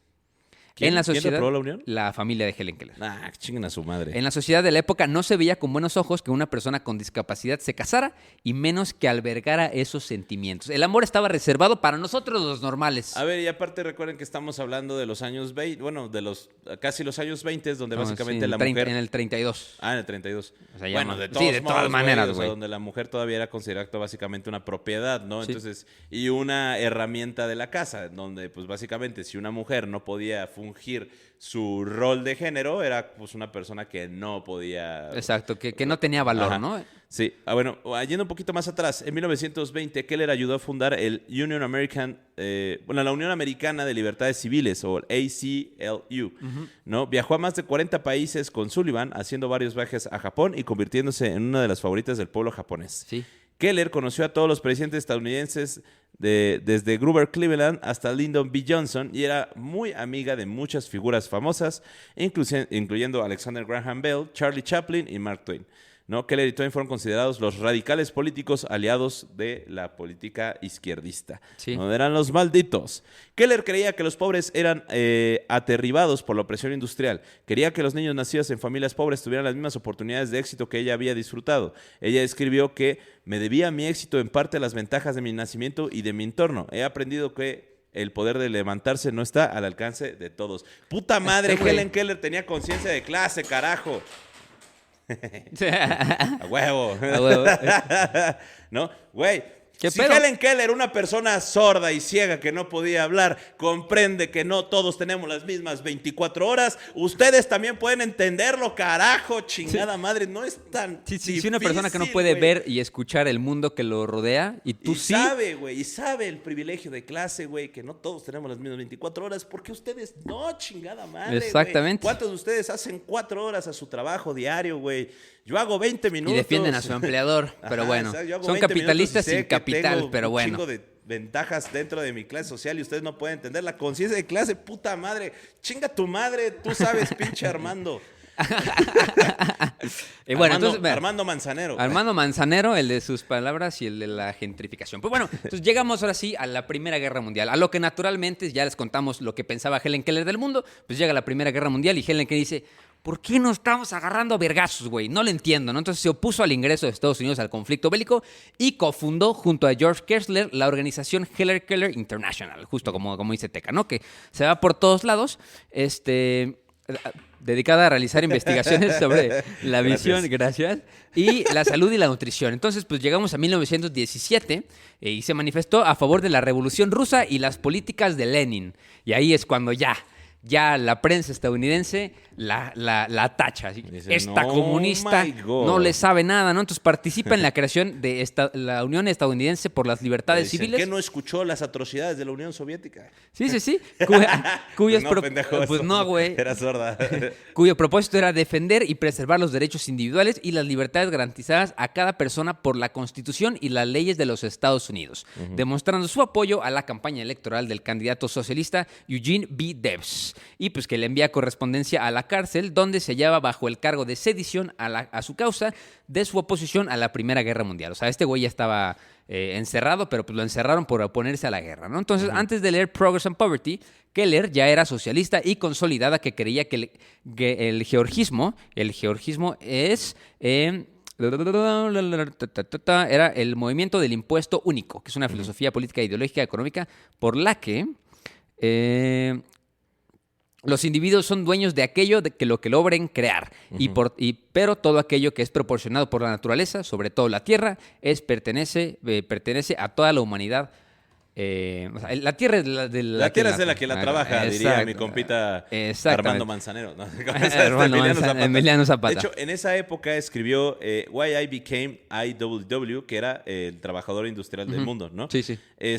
¿Quién? En la ¿Quién sociedad, reprobó la unión? la familia de Helen Keller. Ah, chinguen a su madre. En la sociedad de la época no se veía con buenos ojos que una persona con discapacidad se casara y menos que albergara esos sentimientos. El amor estaba reservado para nosotros los normales. A ver, y aparte recuerden que estamos hablando de los años 20, bueno, de los casi los años 20, donde básicamente sí, la mujer... En el 32. Ah, en el 32. O sea, bueno, de todos sí, de todas modos, maneras, o sea, güey. donde la mujer todavía era considerada básicamente una propiedad, ¿no? Sí. Entonces, y una herramienta de la casa, donde pues básicamente si una mujer no podía fungir su rol de género, era pues una persona que no podía... Exacto, que no tenía valor, Ajá. ¿no? Sí, bueno, yendo un poquito más atrás, en 1920 Keller ayudó a fundar el la Unión Americana de Libertades Civiles, o el ACLU, ¿no? Viajó a más de 40 países con Sullivan, haciendo varios viajes a Japón y convirtiéndose en una de las favoritas del pueblo japonés. Sí. Keller conoció a todos los presidentes estadounidenses desde Grover Cleveland hasta Lyndon B. Johnson y era muy amiga de muchas figuras famosas, incluyendo Alexander Graham Bell, Charlie Chaplin y Mark Twain, ¿no? Keller y Twain fueron considerados los radicales políticos aliados de la política izquierdista. Sí. ¿No? Eran los malditos. Keller creía que los pobres eran aterribados por la opresión industrial. Quería que los niños nacidos en familias pobres tuvieran las mismas oportunidades de éxito que ella había disfrutado. Ella escribió que me debía mi éxito en parte a las ventajas de mi nacimiento y de mi entorno. He aprendido que el poder de levantarse no está al alcance de todos. ¡Puta madre! Helen Keller tenía conciencia de clase, carajo. A huevo. A huevo. ¿No? Güey. ¿Qué Si pedo? Helen Keller, una persona sorda y ciega que no podía hablar, comprende que no todos tenemos las mismas 24 horas, ustedes también pueden entenderlo, carajo, chingada madre, no es tan Sí, si una persona que no puede güey. ver y escuchar el mundo que lo rodea y tú Y sí... sabe, güey, y sabe el privilegio de clase, güey, que no todos tenemos las mismas 24 horas, porque ustedes no, chingada madre, Exactamente. güey. ¿Cuántos de ustedes hacen 4 horas a su trabajo diario, güey? Yo hago 20 minutos. Y defienden a su empleador, pero Ajá, bueno. o sea, yo hago Son 20 capitalistas minutos y sé sin que capital, tengo pero bueno. un chingo de ventajas dentro de mi clase social y ustedes no pueden entender la conciencia de clase, puta madre. Chinga tu madre, tú sabes, pinche Armando. Y bueno, Armando, entonces, Armando Manzanero. Armando Manzanero, el de sus palabras y el de la gentrificación. Pues bueno, entonces llegamos ahora sí a la Primera Guerra Mundial, a lo que naturalmente ya les contamos lo que pensaba Helen Keller del mundo, pues llega la Primera Guerra Mundial y Helen Keller dice, ¿por qué nos estamos agarrando a vergazos, güey? No lo entiendo, ¿no? Entonces se opuso al ingreso de Estados Unidos al conflicto bélico y cofundó junto a George Kessler la organización Heller Keller International, justo como dice Teca, ¿no? Que se va por todos lados, dedicada a realizar investigaciones sobre la visión, gracias, y la salud y la nutrición. Entonces, pues llegamos a 1917 y se manifestó a favor de la Revolución Rusa y las políticas de Lenin. Y ahí es cuando ya la prensa estadounidense la tacha. Así, Dice, esta "No, comunista my God". no le sabe nada, ¿no? Entonces participa en la creación de la Unión Estadounidense por las Libertades Dicen, Civiles. ¿qué no escuchó las atrocidades de la Unión Soviética? Sí. Cuyos No, pendejo, pues eso no, güey. Era sorda. Cuyo propósito era defender y preservar los derechos individuales y las libertades garantizadas a cada persona por la Constitución y las leyes de los Estados Unidos, demostrando su apoyo a la campaña electoral del candidato socialista Eugene B. Debs, y pues que le envía correspondencia a la cárcel, donde se hallaba bajo el cargo de sedición a su causa de su oposición a la Primera Guerra Mundial. O sea, este güey ya estaba encerrado, pero pues lo encerraron por oponerse a la guerra, ¿no? Entonces, antes de leer Progress and Poverty, Keller ya era socialista y consolidada, que creía que el georgismo es... era el movimiento del impuesto único, que es una filosofía política, ideológica, económica, por la que los individuos son dueños de aquello lo que logren crear, pero todo aquello que es proporcionado por la naturaleza, sobre todo la tierra, pertenece a toda la humanidad. O sea, la tierra es de la tierra es de la que la trabaja, diría mi compita Armando Manzanero. ¿no? Emiliano Zapata. De hecho, en esa época escribió Why I Became IWW, que era el trabajador industrial del mundo, ¿no? Sí.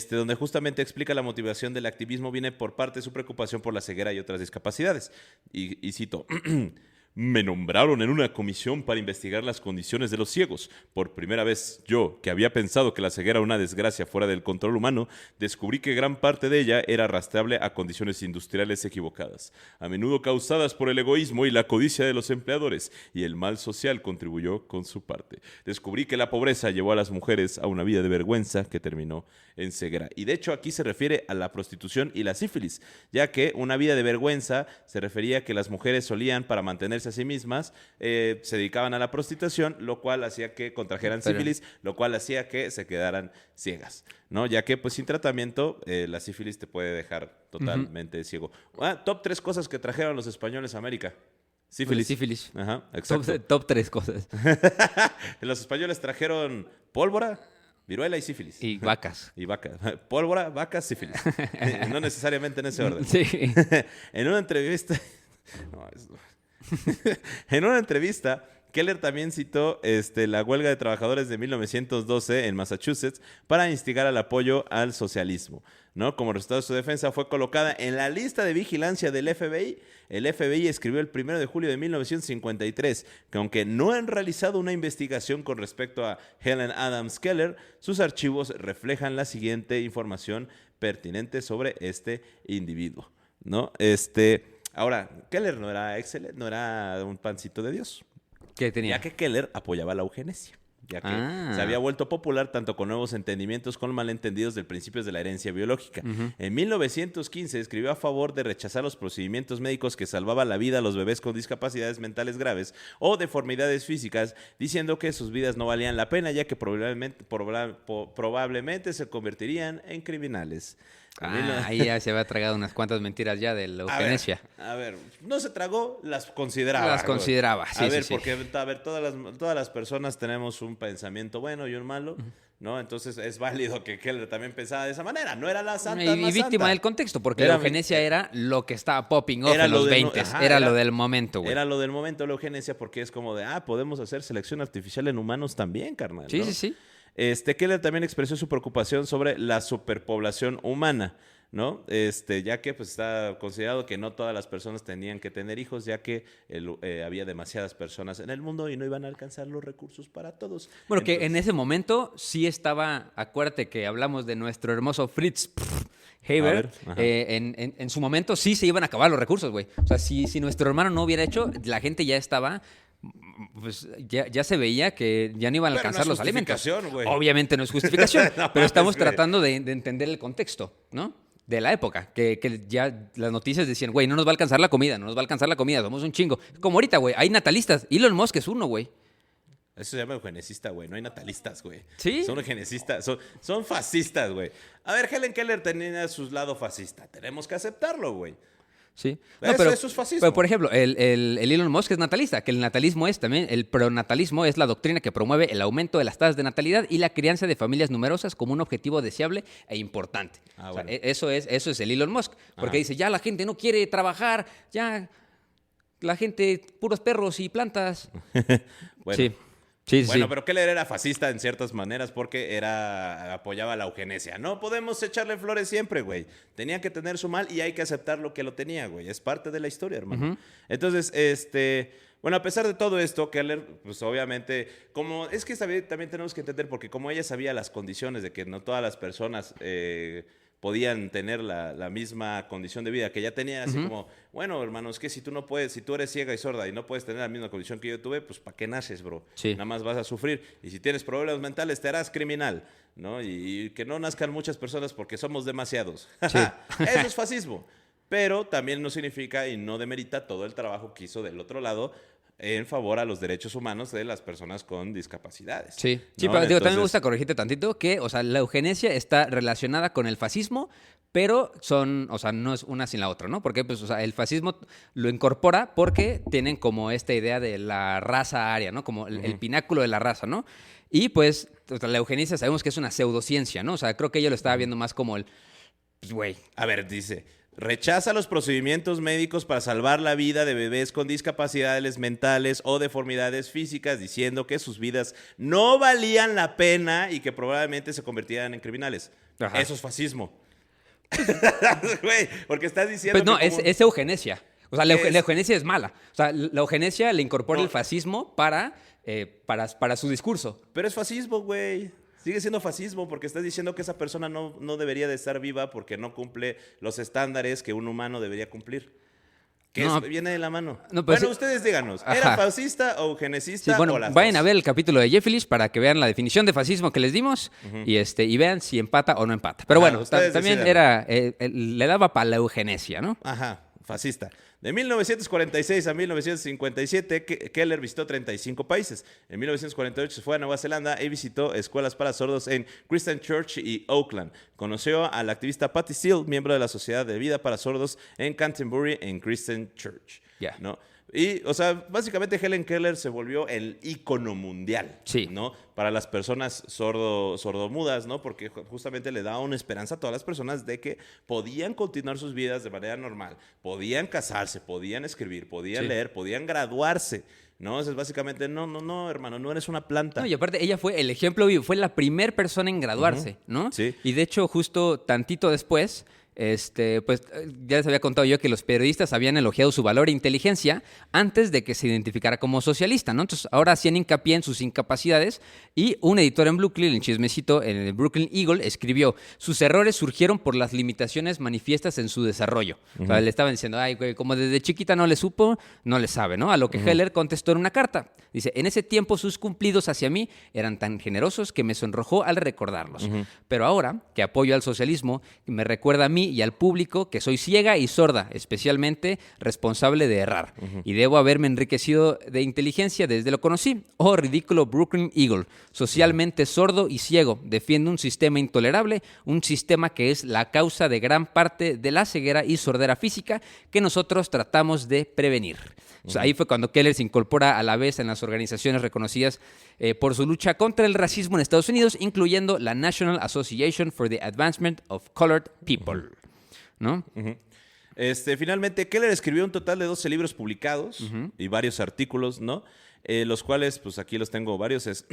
Donde justamente explica la motivación del activismo viene por parte de su preocupación por la ceguera y otras discapacidades. Y cito... Me nombraron en una comisión para investigar las condiciones de los ciegos. Por primera vez, yo, que había pensado que la ceguera era una desgracia fuera del control humano, descubrí que gran parte de ella era arrastrable a condiciones industriales equivocadas, a menudo causadas por el egoísmo y la codicia de los empleadores, y el mal social contribuyó con su parte. Descubrí que la pobreza llevó a las mujeres a una vida de vergüenza que terminó en ceguera. Y de hecho aquí se refiere a la prostitución y la sífilis, ya que una vida de vergüenza se refería a que las mujeres solían, para mantenerse a sí mismas, se dedicaban a la prostitución, lo cual hacía que contrajeran sífilis, lo cual hacía que se quedaran ciegas, ¿no? Ya que pues sin tratamiento la sífilis te puede dejar totalmente ciego. Top 3 cosas que trajeron los españoles a América. Sífilis. Ajá, exacto. Top 3 cosas. Los españoles trajeron pólvora, viruela y sífilis. Y vacas. Y vacas. Pólvora, vacas, sífilis. No necesariamente en ese orden. Sí. En una entrevista... En una entrevista, Keller también citó la huelga de trabajadores de 1912 en Massachusetts para instigar al apoyo al socialismo, ¿no? Como resultado de su defensa, fue colocada en la lista de vigilancia del FBI. El FBI escribió el 1 de julio de 1953 que aunque no han realizado una investigación con respecto a Helen Adams Keller, sus archivos reflejan la siguiente información pertinente sobre este individuo, ¿no? Ahora, Keller no era excelente, no era un pancito de Dios. ¿Qué tenía? Ya que Keller apoyaba la eugenesia, ya que se había vuelto popular tanto con nuevos entendimientos como malentendidos del principios de la herencia biológica. En 1915 escribió a favor de rechazar los procedimientos médicos que salvaban la vida a los bebés con discapacidades mentales graves o deformidades físicas, diciendo que sus vidas no valían la pena, ya que probablemente se convertirían en criminales. Ahí ya se había tragado unas cuantas mentiras ya de la eugenesia. A ver, no se tragó, las consideraba. Las consideraba, sí. Porque todas las personas tenemos un pensamiento bueno y un malo, ¿no? Entonces es válido que Keller también pensaba de esa manera. No era la santa y víctima del contexto, porque la eugenesia era lo que estaba popping off en los 20. Era lo del momento, güey. Era lo del momento la eugenesia, porque es como de, podemos hacer selección artificial en humanos también, carnal, ¿no? Sí. Keller también expresó su preocupación sobre la superpoblación humana, ¿no? Ya que pues está considerado que no todas las personas tenían que tener hijos, ya que había demasiadas personas en el mundo y no iban a alcanzar los recursos para todos. Bueno, que en ese momento sí estaba, acuérdate que hablamos de nuestro hermoso Fritz Haber, en su momento sí se iban a acabar los recursos, güey. O sea, si nuestro hermano no hubiera hecho, la gente ya estaba... Pues ya se veía que ya no iban a alcanzar los alimentos. Güey. Obviamente no es justificación, pero estamos tratando de entender el contexto, ¿no? de la época, que ya las noticias decían, güey, no nos va a alcanzar la comida, somos un chingo. Como ahorita, güey, hay natalistas. Elon Musk es uno, güey. Eso se llama eugenicista, güey. No hay natalistas, güey. ¿Sí? Son eugenecistas. Son fascistas, güey. A ver, Helen Keller tenía su lado fascista. Tenemos que aceptarlo, güey. Sí. Eso es fascismo. Pero, por ejemplo, el Elon Musk es natalista, que el natalismo es también, el pronatalismo es la doctrina que promueve el aumento de las tasas de natalidad y la crianza de familias numerosas como un objetivo deseable e importante. Ah, O sea, bueno. eso es el Elon Musk, porque Ajá. dice, ya la gente no quiere trabajar, ya la gente, puros perros y plantas. Bueno. Sí. Sí, sí, Bueno, sí. pero Keller era fascista en ciertas maneras porque apoyaba la eugenesia. No podemos echarle flores siempre, güey. Tenía que tener su mal y hay que aceptar lo que lo tenía, güey. Es parte de la historia, hermano. Entonces, bueno, a pesar de todo esto, Keller, pues obviamente, es que también tenemos que entender, porque como ella sabía las condiciones de que no todas las personas podían tener la misma condición de vida que ella tenía, así como, bueno, hermano, es que si tú eres ciega y sorda y no puedes tener la misma condición que yo tuve, pues ¿para qué naces, bro? Sí. Nada más vas a sufrir. Y si tienes problemas mentales, te harás criminal, ¿no? Y que no nazcan muchas personas porque somos demasiados. Sí. Eso es fascismo. Pero también no significa y no demerita todo el trabajo que hizo del otro lado en favor a los derechos humanos de las personas con discapacidades. Sí, sí, ¿no? pero digo, también me Entonces, gusta corregirte tantito que, o sea, la eugenesia está relacionada con el fascismo, pero no es una sin la otra, ¿no? Porque, pues, o sea, el fascismo lo incorpora porque tienen como esta idea de la raza aria, ¿no? Como el pináculo de la raza, ¿no? Y, pues, o sea, la eugenesia sabemos que es una pseudociencia, ¿no? O sea, creo que ella lo estaba viendo más como pues, güey. A ver, dice, rechaza los procedimientos médicos para salvar la vida de bebés con discapacidades mentales o deformidades físicas, diciendo que sus vidas no valían la pena y que probablemente se convertían en criminales. Ajá. Eso es fascismo. Güey, porque estás diciendo Pues no, que como- es eugenesia. O sea, ¿Qué es? la eugenesia es mala. O sea, la eugenesia le incorpora No. el fascismo para su discurso. Pero es fascismo, güey. Sigue siendo fascismo porque estás diciendo que esa persona no debería de estar viva porque no cumple los estándares que un humano debería cumplir. No, Viene de la mano. no, pues Bueno, sí. ustedes díganos, Ajá. ¿era fascista o Sí, eugenicista bueno, o las vayan dos? a ver el capítulo de Jeffilis para que vean la definición de fascismo que les dimos y vean si empata o no empata. Pero Ajá, bueno, ustedes también decidan. le daba para la eugenesia, ¿no? Ajá, fascista. De 1946 a 1957, Keller visitó 35 países. En 1948 se fue a Nueva Zelanda y visitó escuelas para sordos en Christchurch y Auckland. Conoció al activista Patty Steele, miembro de la Sociedad de Vida para Sordos en Canterbury, en Christchurch. Ya. ¿No? Y, o sea, básicamente Helen Keller se volvió el ícono mundial, Sí. ¿no? Para las personas sordomudas, ¿no? Porque justamente le daba una esperanza a todas las personas de que podían continuar sus vidas de manera normal, podían casarse, podían escribir, podían Sí. leer, podían graduarse, ¿no? Entonces, básicamente, no, hermano, no eres una planta. No, y aparte, ella fue el ejemplo vivo, fue la primer persona en graduarse, ¿no? Sí. Y de hecho, justo tantito después, pues ya les había contado yo que los periodistas habían elogiado su valor e inteligencia antes de que se identificara como socialista, ¿no? Entonces, ahora hacían hincapié en sus incapacidades y un editor en Brooklyn, en chismecito, en el Brooklyn Eagle, escribió, sus errores surgieron por las limitaciones manifiestas en su desarrollo. O sea, le estaban diciendo, ay, güey, como desde chiquita no le supo, no le sabe, ¿no? A lo que Heller contestó en una carta. Dice, en ese tiempo sus cumplidos hacia mí eran tan generosos que me sonrojó al recordarlos. Pero ahora que apoyo al socialismo, me recuerda a mí y al público que soy ciega y sorda, especialmente responsable de errar. Y debo haberme enriquecido de inteligencia desde lo conocí. Oh, ridículo Brooklyn Eagle, socialmente sordo y ciego, defiende un sistema intolerable, un sistema que es la causa de gran parte de la ceguera y sordera física que nosotros tratamos de prevenir. O sea, ahí fue cuando Keller se incorpora a la vez en las organizaciones reconocidas por su lucha contra el racismo en Estados Unidos, incluyendo la National Association for the Advancement of Colored People. ¿No? Finalmente, Keller escribió un total de 12 libros publicados y varios artículos, ¿no? Los cuales, pues aquí los tengo varios, es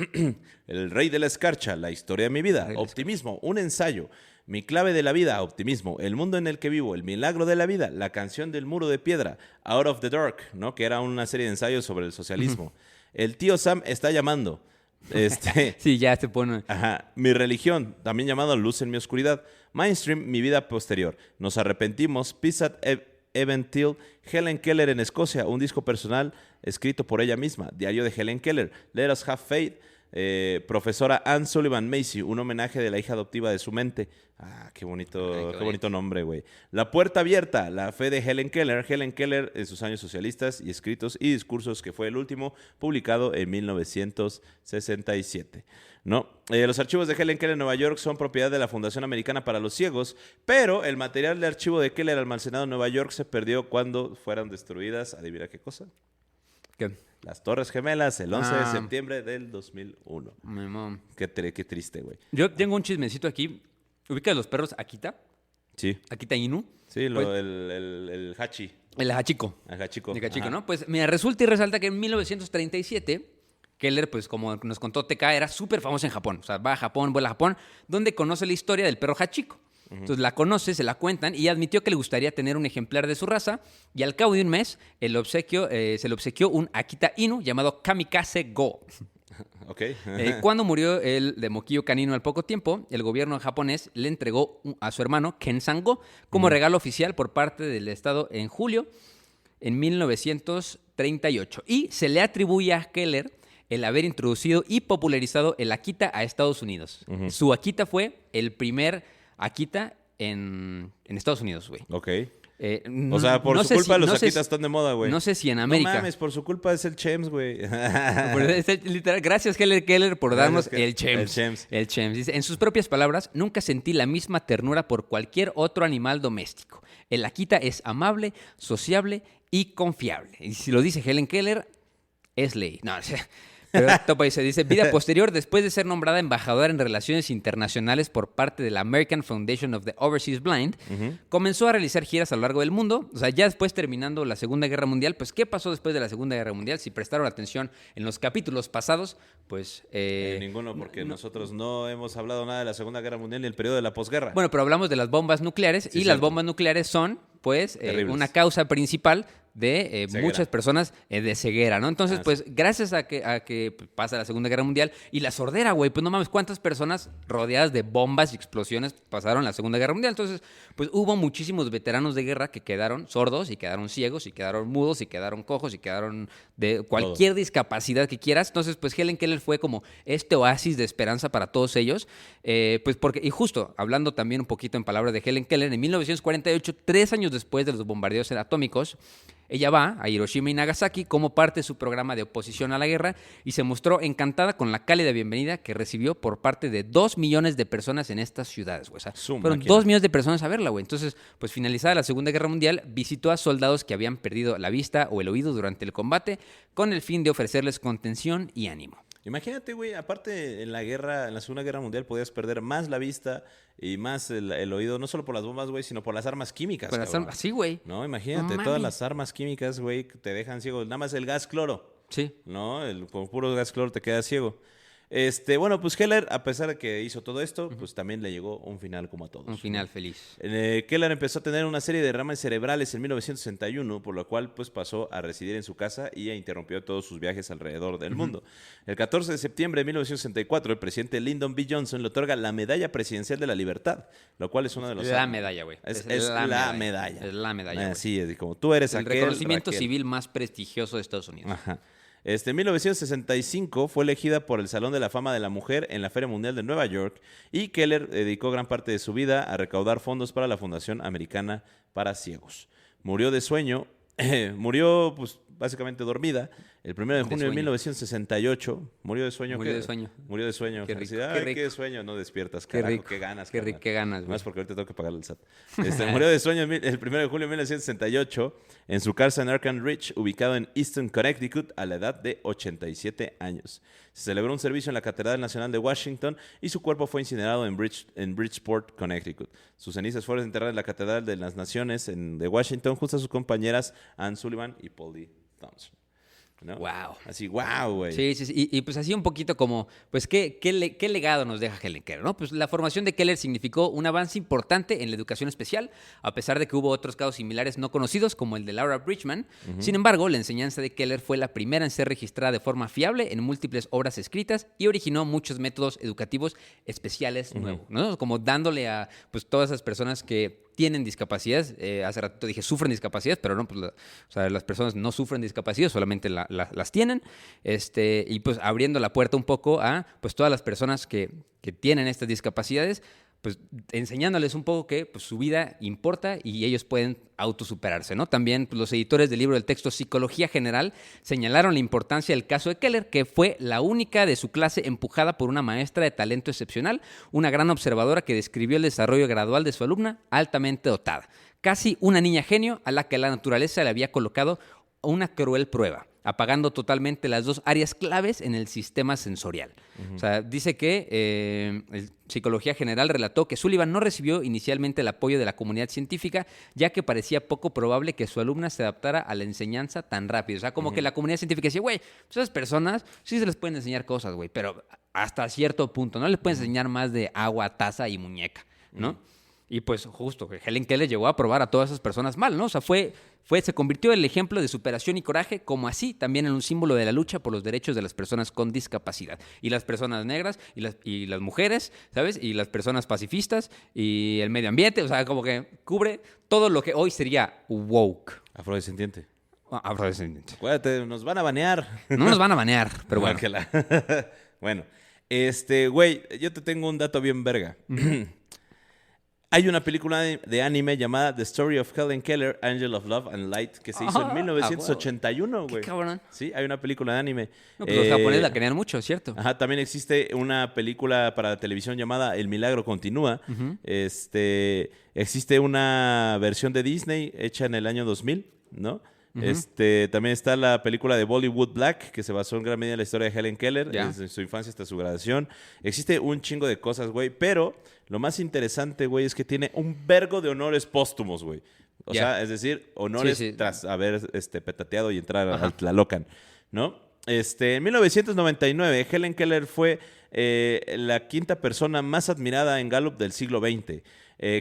El Rey de la Escarcha, La Historia de mi Vida, Optimismo, un ensayo, Mi clave de la vida, Optimismo, El mundo en el que vivo, El milagro de la vida, La canción del muro de piedra, Out of the Dark, ¿no? Que era una serie de ensayos sobre el socialismo. El tío Sam está llamando. Sí, ya se pone... Ajá. Mi religión, también llamado Luz en mi oscuridad. Mainstream, mi vida posterior. Nos arrepentimos. Peace at Eventil. Helen Keller en Escocia, un disco personal escrito por ella misma. Diario de Helen Keller. Let us have faith. Profesora Anne Sullivan Macy, un homenaje de la hija adoptiva de su mente. Qué Ay, bonito, qué qué bonito nombre, güey. La puerta abierta, la fe de Helen Keller. Helen Keller en sus años socialistas y escritos y discursos, que fue el último publicado en 1967. ¿No? Los archivos de Helen Keller en Nueva York son propiedad de la Fundación Americana para los Ciegos, pero el material de archivo de Keller almacenado en Nueva York se perdió cuando fueron destruidas, adivina qué cosa, ¿Qué? las Torres Gemelas, el 11 de Ah. septiembre del 2001. Mi mamá. Qué triste, güey. Yo tengo un chismecito aquí. ¿Ubicas los perros Akita? Sí, Akita Inu. sí, Pues- el hachi, El hachiko. el hachico. El hachico, Ajá. ¿no? Pues mira, resulta y resalta que en 1937 Keller, pues como nos contó TK, era súper famoso en Japón. O sea, va a Japón, vuela a Japón, donde conoce la historia del perro hachiko. Entonces la conoce, se la cuentan y admitió que le gustaría tener un ejemplar de su raza. Y al cabo de un mes, se le obsequió un Akita Inu llamado Kamikaze Go. Ok. Cuando murió el de moquillo canino al poco tiempo, el gobierno japonés le entregó a su hermano Ken Sango como regalo oficial por parte del Estado en julio en 1938. Y se le atribuye a Keller el haber introducido y popularizado el Akita a Estados Unidos. Su Akita fue el primer Akita en Estados Unidos, güey. Ok. No- O sea, por no su sé culpa si- los no sé Akitas si- están de moda, güey. No sé si en América. No mames, por su culpa es el Chems, güey. Pero literal, gracias Keller por darnos Gracias, el Chems. el Chems. El Chems. Dice, en sus propias palabras, nunca sentí la misma ternura por cualquier otro animal doméstico. El Akita es amable, sociable y confiable. Y si lo dice Helen Keller, es ley. No, o sea, pero Topa dice, vida posterior, después de ser nombrada embajadora en relaciones internacionales por parte de la American Foundation of the Overseas Blind, comenzó a realizar giras a lo largo del mundo. O sea, ya después terminando la Segunda Guerra Mundial, pues ¿qué pasó después de la Segunda Guerra Mundial? Si prestaron atención en los capítulos pasados, pues... Ninguno, porque nosotros no hemos hablado nada de la Segunda Guerra Mundial ni el periodo de la posguerra. Bueno, pero hablamos de las bombas nucleares Sí, y las cierto. bombas nucleares son, pues, Terribles. una causa principal de Ceguera. muchas personas de ceguera, ¿no? Entonces, Ah, pues, gracias a que pasa la Segunda Guerra Mundial y la sordera, güey, pues no mames, cuántas personas rodeadas de bombas y explosiones pasaron la Segunda Guerra Mundial. Entonces, pues hubo muchísimos veteranos de guerra que quedaron sordos y quedaron ciegos y quedaron mudos y quedaron cojos y quedaron de cualquier discapacidad que quieras. Entonces, pues Helen Keller fue como este oasis de esperanza para todos ellos. Pues porque, y justo, hablando también un poquito en palabras de Helen Keller, en 1948, 3 años después de los bombardeos atómicos, ella va a Hiroshima y Nagasaki como parte de su programa de oposición a la guerra y se mostró encantada con la cálida bienvenida que recibió por parte de 2 millones de personas en estas ciudades, güey. O sea, Su fueron máquina. 2 millones de personas a verla, güey. Entonces, pues finalizada la Segunda Guerra Mundial, visitó a soldados que habían perdido la vista o el oído durante el combate con el fin de ofrecerles contención y ánimo. Imagínate, güey, aparte en la Segunda Guerra Mundial podías perder más la vista y más el oído, no solo por las bombas, güey, sino por las armas químicas. Con las cabrón. armas- sí, güey. No, imagínate, No todas mames. las armas químicas, güey, que te dejan ciego. Nada más el gas cloro, Sí. ¿no? Con puro gas cloro te quedas ciego. Bueno, pues Keller, a pesar de que hizo todo esto, pues también le llegó un final como a todos. Un final feliz. Keller empezó a tener una serie de derrames cerebrales en 1961, por lo cual pues pasó a residir en su casa y interrumpió todos sus viajes alrededor del mundo. El 14 de septiembre de 1964, el presidente Lyndon B. Johnson le otorga la Medalla Presidencial de la Libertad, lo cual es uno de los... La medalla, güey. Es la medalla. Es la medalla, güey. Así es, y como tú eres El aquel, reconocimiento Raquel. civil más prestigioso de Estados Unidos. Ajá. En 1965 fue elegida por el Salón de la Fama de la Mujer en la Feria Mundial de Nueva York y Keller dedicó gran parte de su vida a recaudar fondos para la Fundación Americana para Ciegos. Murió de sueño, pues básicamente dormida, el 1 de junio de sueño. 1968. Murió de sueño. Murió ¿qué? de sueño. Murió de sueño. Qué rico, Así, qué "Ay, rico. qué sueño, no despiertas, Qué carajo, rico, qué ganas. qué rico, carnal". qué ganas, güey. Más porque ahorita tengo que pagarle el SAT. Murió de sueño el 1 de julio de 1968 en su casa en Arkham Ridge, ubicado en Easton, Connecticut, a la edad de 87 años. Se celebró un servicio en la Catedral Nacional de Washington y su cuerpo fue incinerado en Bridgeport, Connecticut. Sus cenizas fueron enterradas en la Catedral de las Naciones de Washington junto a sus compañeras Anne Sullivan y Polly Thompson. ¿No? Wow. Así, wow, güey. Sí, sí, sí. Y pues así un poquito como, pues, ¿qué legado nos deja Helen Keller, ¿no? Pues la formación de Keller significó un avance importante en la educación especial, a pesar de que hubo otros casos similares no conocidos, como el de Laura Bridgman. Sin embargo, la enseñanza de Keller fue la primera en ser registrada de forma fiable en múltiples obras escritas y originó muchos métodos educativos especiales nuevos, ¿no? Como dándole a, pues, todas esas personas que tienen discapacidades, hace rato dije sufren discapacidades, pero no, pues o sea, las personas no sufren discapacidad, solamente la las tienen, y pues abriendo la puerta un poco a pues todas las personas que tienen estas discapacidades, pues enseñándoles un poco que pues, su vida importa y ellos pueden autosuperarse, ¿no? También pues, los editores del libro del texto Psicología General señalaron la importancia del caso de Keller, que fue la única de su clase empujada por una maestra de talento excepcional, una gran observadora que describió el desarrollo gradual de su alumna altamente dotada. Casi una niña genio a la que la naturaleza le había colocado una cruel prueba, apagando totalmente las dos áreas claves en el sistema sensorial. O sea, dice que el Psicología General relató que Sullivan no recibió inicialmente el apoyo de la comunidad científica, ya que parecía poco probable que su alumna se adaptara a la enseñanza tan rápido. O sea, como que la comunidad científica decía, güey, pues esas personas sí se les pueden enseñar cosas, güey, pero hasta cierto punto, no les pueden enseñar más de agua, taza y muñeca, ¿no? Y pues justo, que Helen Keller llegó a probar a todas esas personas mal, ¿no? O sea, se convirtió en el ejemplo de superación y coraje, como así también en un símbolo de la lucha por los derechos de las personas con discapacidad. Y las personas negras, y las mujeres, ¿sabes? Y las personas pacifistas, y el medio ambiente, o sea, como que cubre todo lo que hoy sería woke. Afrodescendiente. Afrodescendiente. Acuérdate, nos van a banear. No nos van a banear, pero bueno. Bueno, güey, yo te tengo un dato bien verga. Hay una película de anime llamada The Story of Helen Keller, Angel of Love and Light, que se hizo en 1981, güey. Qué cabrón. Sí, hay una película de anime. No, pues los japoneses la querían mucho, ¿cierto? Ajá, también existe una película para televisión llamada El Milagro Continúa. Existe una versión de Disney hecha en el año 2000, ¿no? También está la película de Bollywood Black, que se basó en gran medida en la historia de Helen Keller, desde su infancia hasta su graduación. Existe un chingo de cosas, güey, pero lo más interesante, güey, es que tiene un vergo de honores póstumos, güey. O sea, es decir, honores tras haber petateado y entrar al Tlalocan, ¿no? En 1999, Helen Keller fue la quinta persona más admirada en Gallup del siglo XX.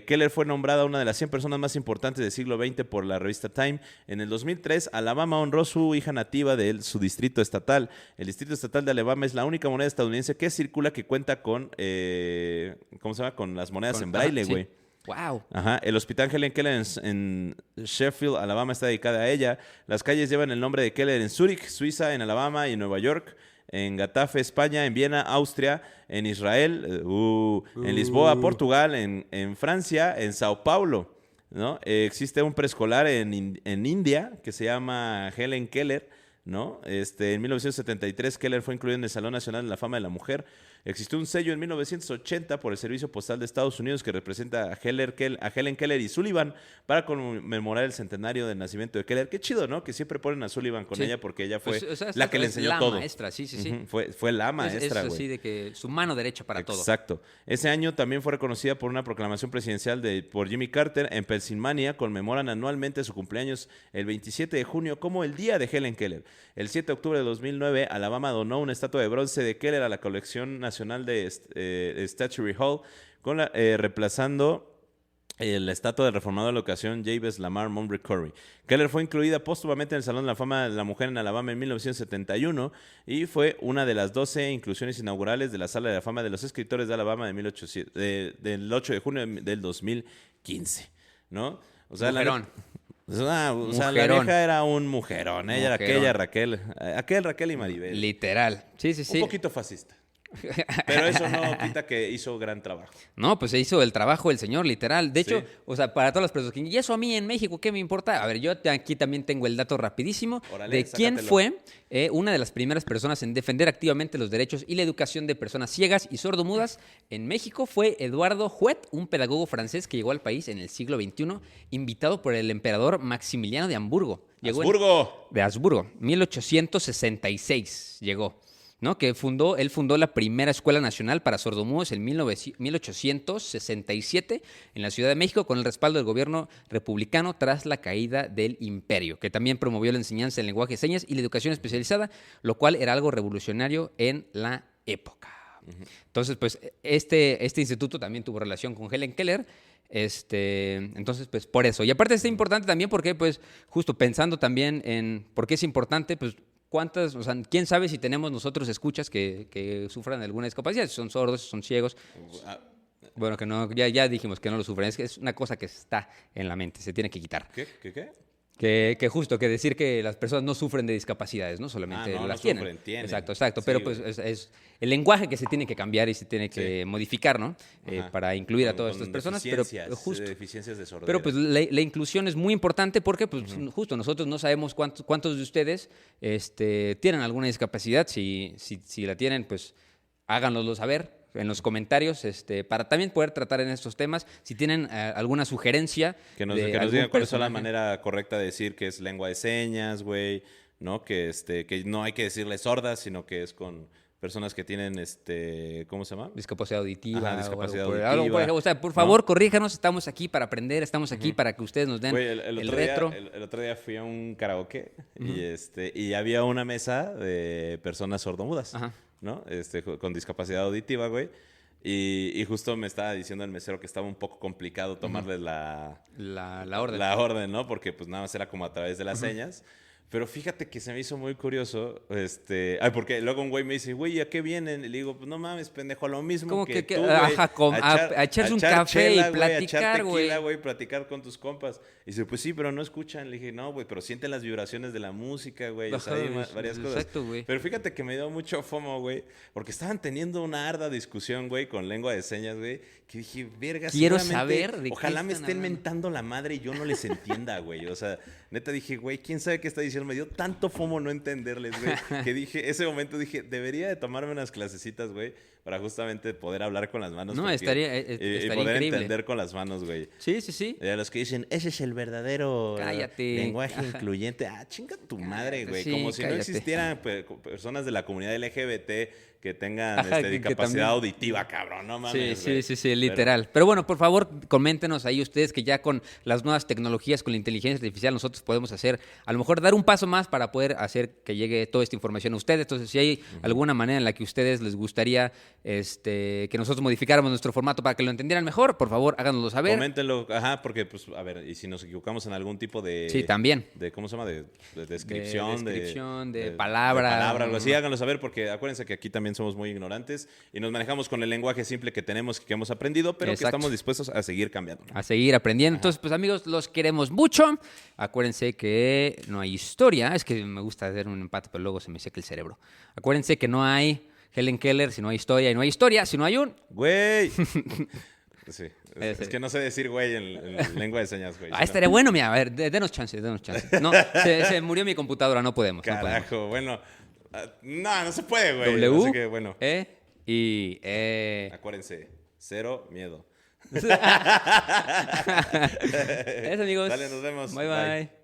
Keller fue nombrada una de las 100 personas más importantes del siglo XX por la revista Time. En el 2003, Alabama honró su hija nativa de su distrito estatal. El distrito estatal de Alabama es la única moneda estadounidense que circula que cuenta con, ¿cómo se llama? Con las monedas en braille, güey. Sí. Wow. Ajá. El hospital Helen Keller en Sheffield, Alabama, está dedicado a ella. Las calles llevan el nombre de Keller en Zúrich, Suiza, en Alabama y en Nueva York. En Getafe, España, en Viena, Austria, en Israel, en Lisboa, Portugal, en Francia, en Sao Paulo, ¿no? Existe un preescolar en India que se llama Helen Keller, ¿no? En 1973 Keller fue incluido en el Salón Nacional de la Fama de la Mujer. Existió un sello en 1980 por el Servicio Postal de Estados Unidos que representa a Helen Keller y Sullivan para conmemorar el centenario del nacimiento de Keller. Qué chido, ¿no? Que siempre ponen a Sullivan con ella porque ella fue la que le enseñó todo. La maestra, sí. Fue la maestra, güey. Es así de que su mano derecha para todo. Exacto. Ese año también fue reconocida por una proclamación presidencial por Jimmy Carter. En Pensilvania conmemoran anualmente su cumpleaños el 27 de junio como el Día de Helen Keller. El 7 de octubre de 2009, Alabama donó una estatua de bronce de Keller a la colección nacional de Statuary Hall, reemplazando la estatua del reformador de la ocasión Jabez Lamar Montgomery. Keller fue incluida póstumamente en el Salón de la Fama de la Mujer en Alabama en 1971 y fue una de las 12 inclusiones inaugurales de la Sala de la Fama de los Escritores de Alabama del 8 de junio del 2015, ¿no? O sea, mujerón. La vieja era un mujerón. Ella era aquella Raquel y Maribel. Literal. Sí. Un poquito fascista. Pero eso no quita que hizo gran trabajo. No, pues se hizo el trabajo del señor, literal. De hecho, o sea, para todas las personas que... ¿Y eso a mí en México qué me importa? A ver, yo aquí también tengo el dato rapidísimo de quién fue una de las primeras personas en defender activamente los derechos y la educación de personas ciegas y sordomudas. En México fue Eduardo Huet, un pedagogo francés que llegó al país en el siglo XXI, invitado por el emperador Maximiliano de Hamburgo. De Habsburgo, 1866 llegó. ¿No? Él fundó la primera escuela nacional para sordomudos en 1867 en la Ciudad de México con el respaldo del gobierno republicano tras la caída del imperio, que también promovió la enseñanza en lenguaje de señas y la educación especializada, lo cual era algo revolucionario en la época. Entonces, pues, este instituto también tuvo relación con Helen Keller. Entonces, pues, por eso. Y aparte es importante también porque, pues, justo pensando también en por qué es importante, pues, ¿cuántas, o sea, quién sabe si tenemos nosotros escuchas que sufran de alguna discapacidad? Si son sordos, si son ciegos. Bueno, que no, ya dijimos que no lo sufren. Es una cosa que está en la mente, se tiene que quitar. ¿Qué? Que justo, que decir que las personas no sufren de discapacidades, ¿no? Solamente no las sufren, tienen. tienen. Exacto. Sí, Pero pues güey. es el lenguaje que se tiene que cambiar y se tiene que modificar, ¿no? Ajá. Para incluir a Con- todas con estas personas. Pero justo. deficiencias de sordera. Pero pues la inclusión es muy importante porque pues justo nosotros no sabemos cuántos de ustedes tienen alguna discapacidad. Si la tienen, pues háganoslo saber en los comentarios para también poder tratar en estos temas. Si tienen alguna sugerencia Que nos, de que nos algún digan cuál es la personaje. manera correcta de decir que es lengua de señas, güey, ¿no? Que no hay que decirle sordas, sino que es con personas que tienen, ¿cómo se llama? Discapacidad auditiva. Ajá, discapacidad o algo por auditiva, o sea, por ¿no? favor, corríjanos. Estamos aquí para aprender. Estamos aquí para que ustedes nos den Güey, el otro retro. Día, el otro día fui a un karaoke y había una mesa de personas sordomudas, Ajá. ¿no? Con discapacidad auditiva, güey. Y justo me estaba diciendo el mesero que estaba un poco complicado tomarles la orden. la orden, ¿no? Porque pues nada más era como a través de las señas. Pero fíjate que se me hizo muy curioso, porque luego un güey me dice, güey, ¿a qué vienen? Y le digo, pues no mames, pendejo, a lo mismo Como que que- tú, güey. ajá, a echarse un café y chela, güey, platicar, a echar tequila, güey. güey, platicar con tus compas. Y dice, pues sí, pero no escuchan. Le dije, no, güey, pero sienten las vibraciones de la música, güey. O sea, Ajá, hay güey, varias cosas. exacto, güey. Pero fíjate que me dio mucho fomo, güey, porque estaban teniendo una arda discusión, güey, con lengua de señas, güey, que dije, verga, Quiero seguramente, saber de qué ojalá me están estén hablando. mentando la madre y yo no les entienda, güey. O sea, neta dije, güey, quién sabe qué está diciendo. Me dio tanto fomo no entenderles, güey, que dije, ese momento dije, debería de tomarme unas clasecitas, güey, para justamente poder hablar con las manos. No, porque- estaría y estaría poder increíble. entender con las manos, güey. Sí, sí, sí. Y a los que dicen, ese es el verdadero Cállate. lenguaje incluyente. Ah, chinga tu madre, güey. sí, Como si no cállate. existieran personas de la comunidad LGBT que tengan Ajá, que discapacidad también- auditiva, cabrón. No mames, Sí, güey. sí, literal. Pero bueno, por favor, coméntenos ahí ustedes que ya con las nuevas tecnologías, con la inteligencia artificial, nosotros podemos hacer, a lo mejor dar un paso más para poder hacer que llegue toda esta información a ustedes. Entonces, si hay alguna manera en la que a ustedes les gustaría que nosotros modificáramos nuestro formato para que lo entendieran mejor, por favor, háganoslo saber. Coméntenlo, ajá, porque, pues, a ver, y si nos equivocamos en algún tipo de... Sí, también. ¿Cómo se llama? De descripción. de palabra. Algo así, háganlo saber, porque acuérdense que aquí también somos muy ignorantes y nos manejamos con el lenguaje simple que tenemos y que hemos aprendido, pero que Exacto. estamos dispuestos a seguir cambiando. A seguir aprendiendo. Entonces, pues amigos, los queremos mucho. Acuérdense que no hay historia. Es que me gusta hacer un empate, pero luego se me seca el cerebro. Acuérdense que no hay Helen Keller si no hay historia, y no hay historia si no hay un... ¡Güey! Sí, es Ese. que no sé decir güey en lengua de señas, güey. Ah, estaría bueno, mira, a ver, denos chance, denos chance. No, se murió mi computadora, no podemos. No podemos. Carajo, bueno. No se puede, güey. W, Así que, bueno, I, acuérdense, cero miedo. Eso, amigos. Dale, nos vemos. Bye, Bye. bye.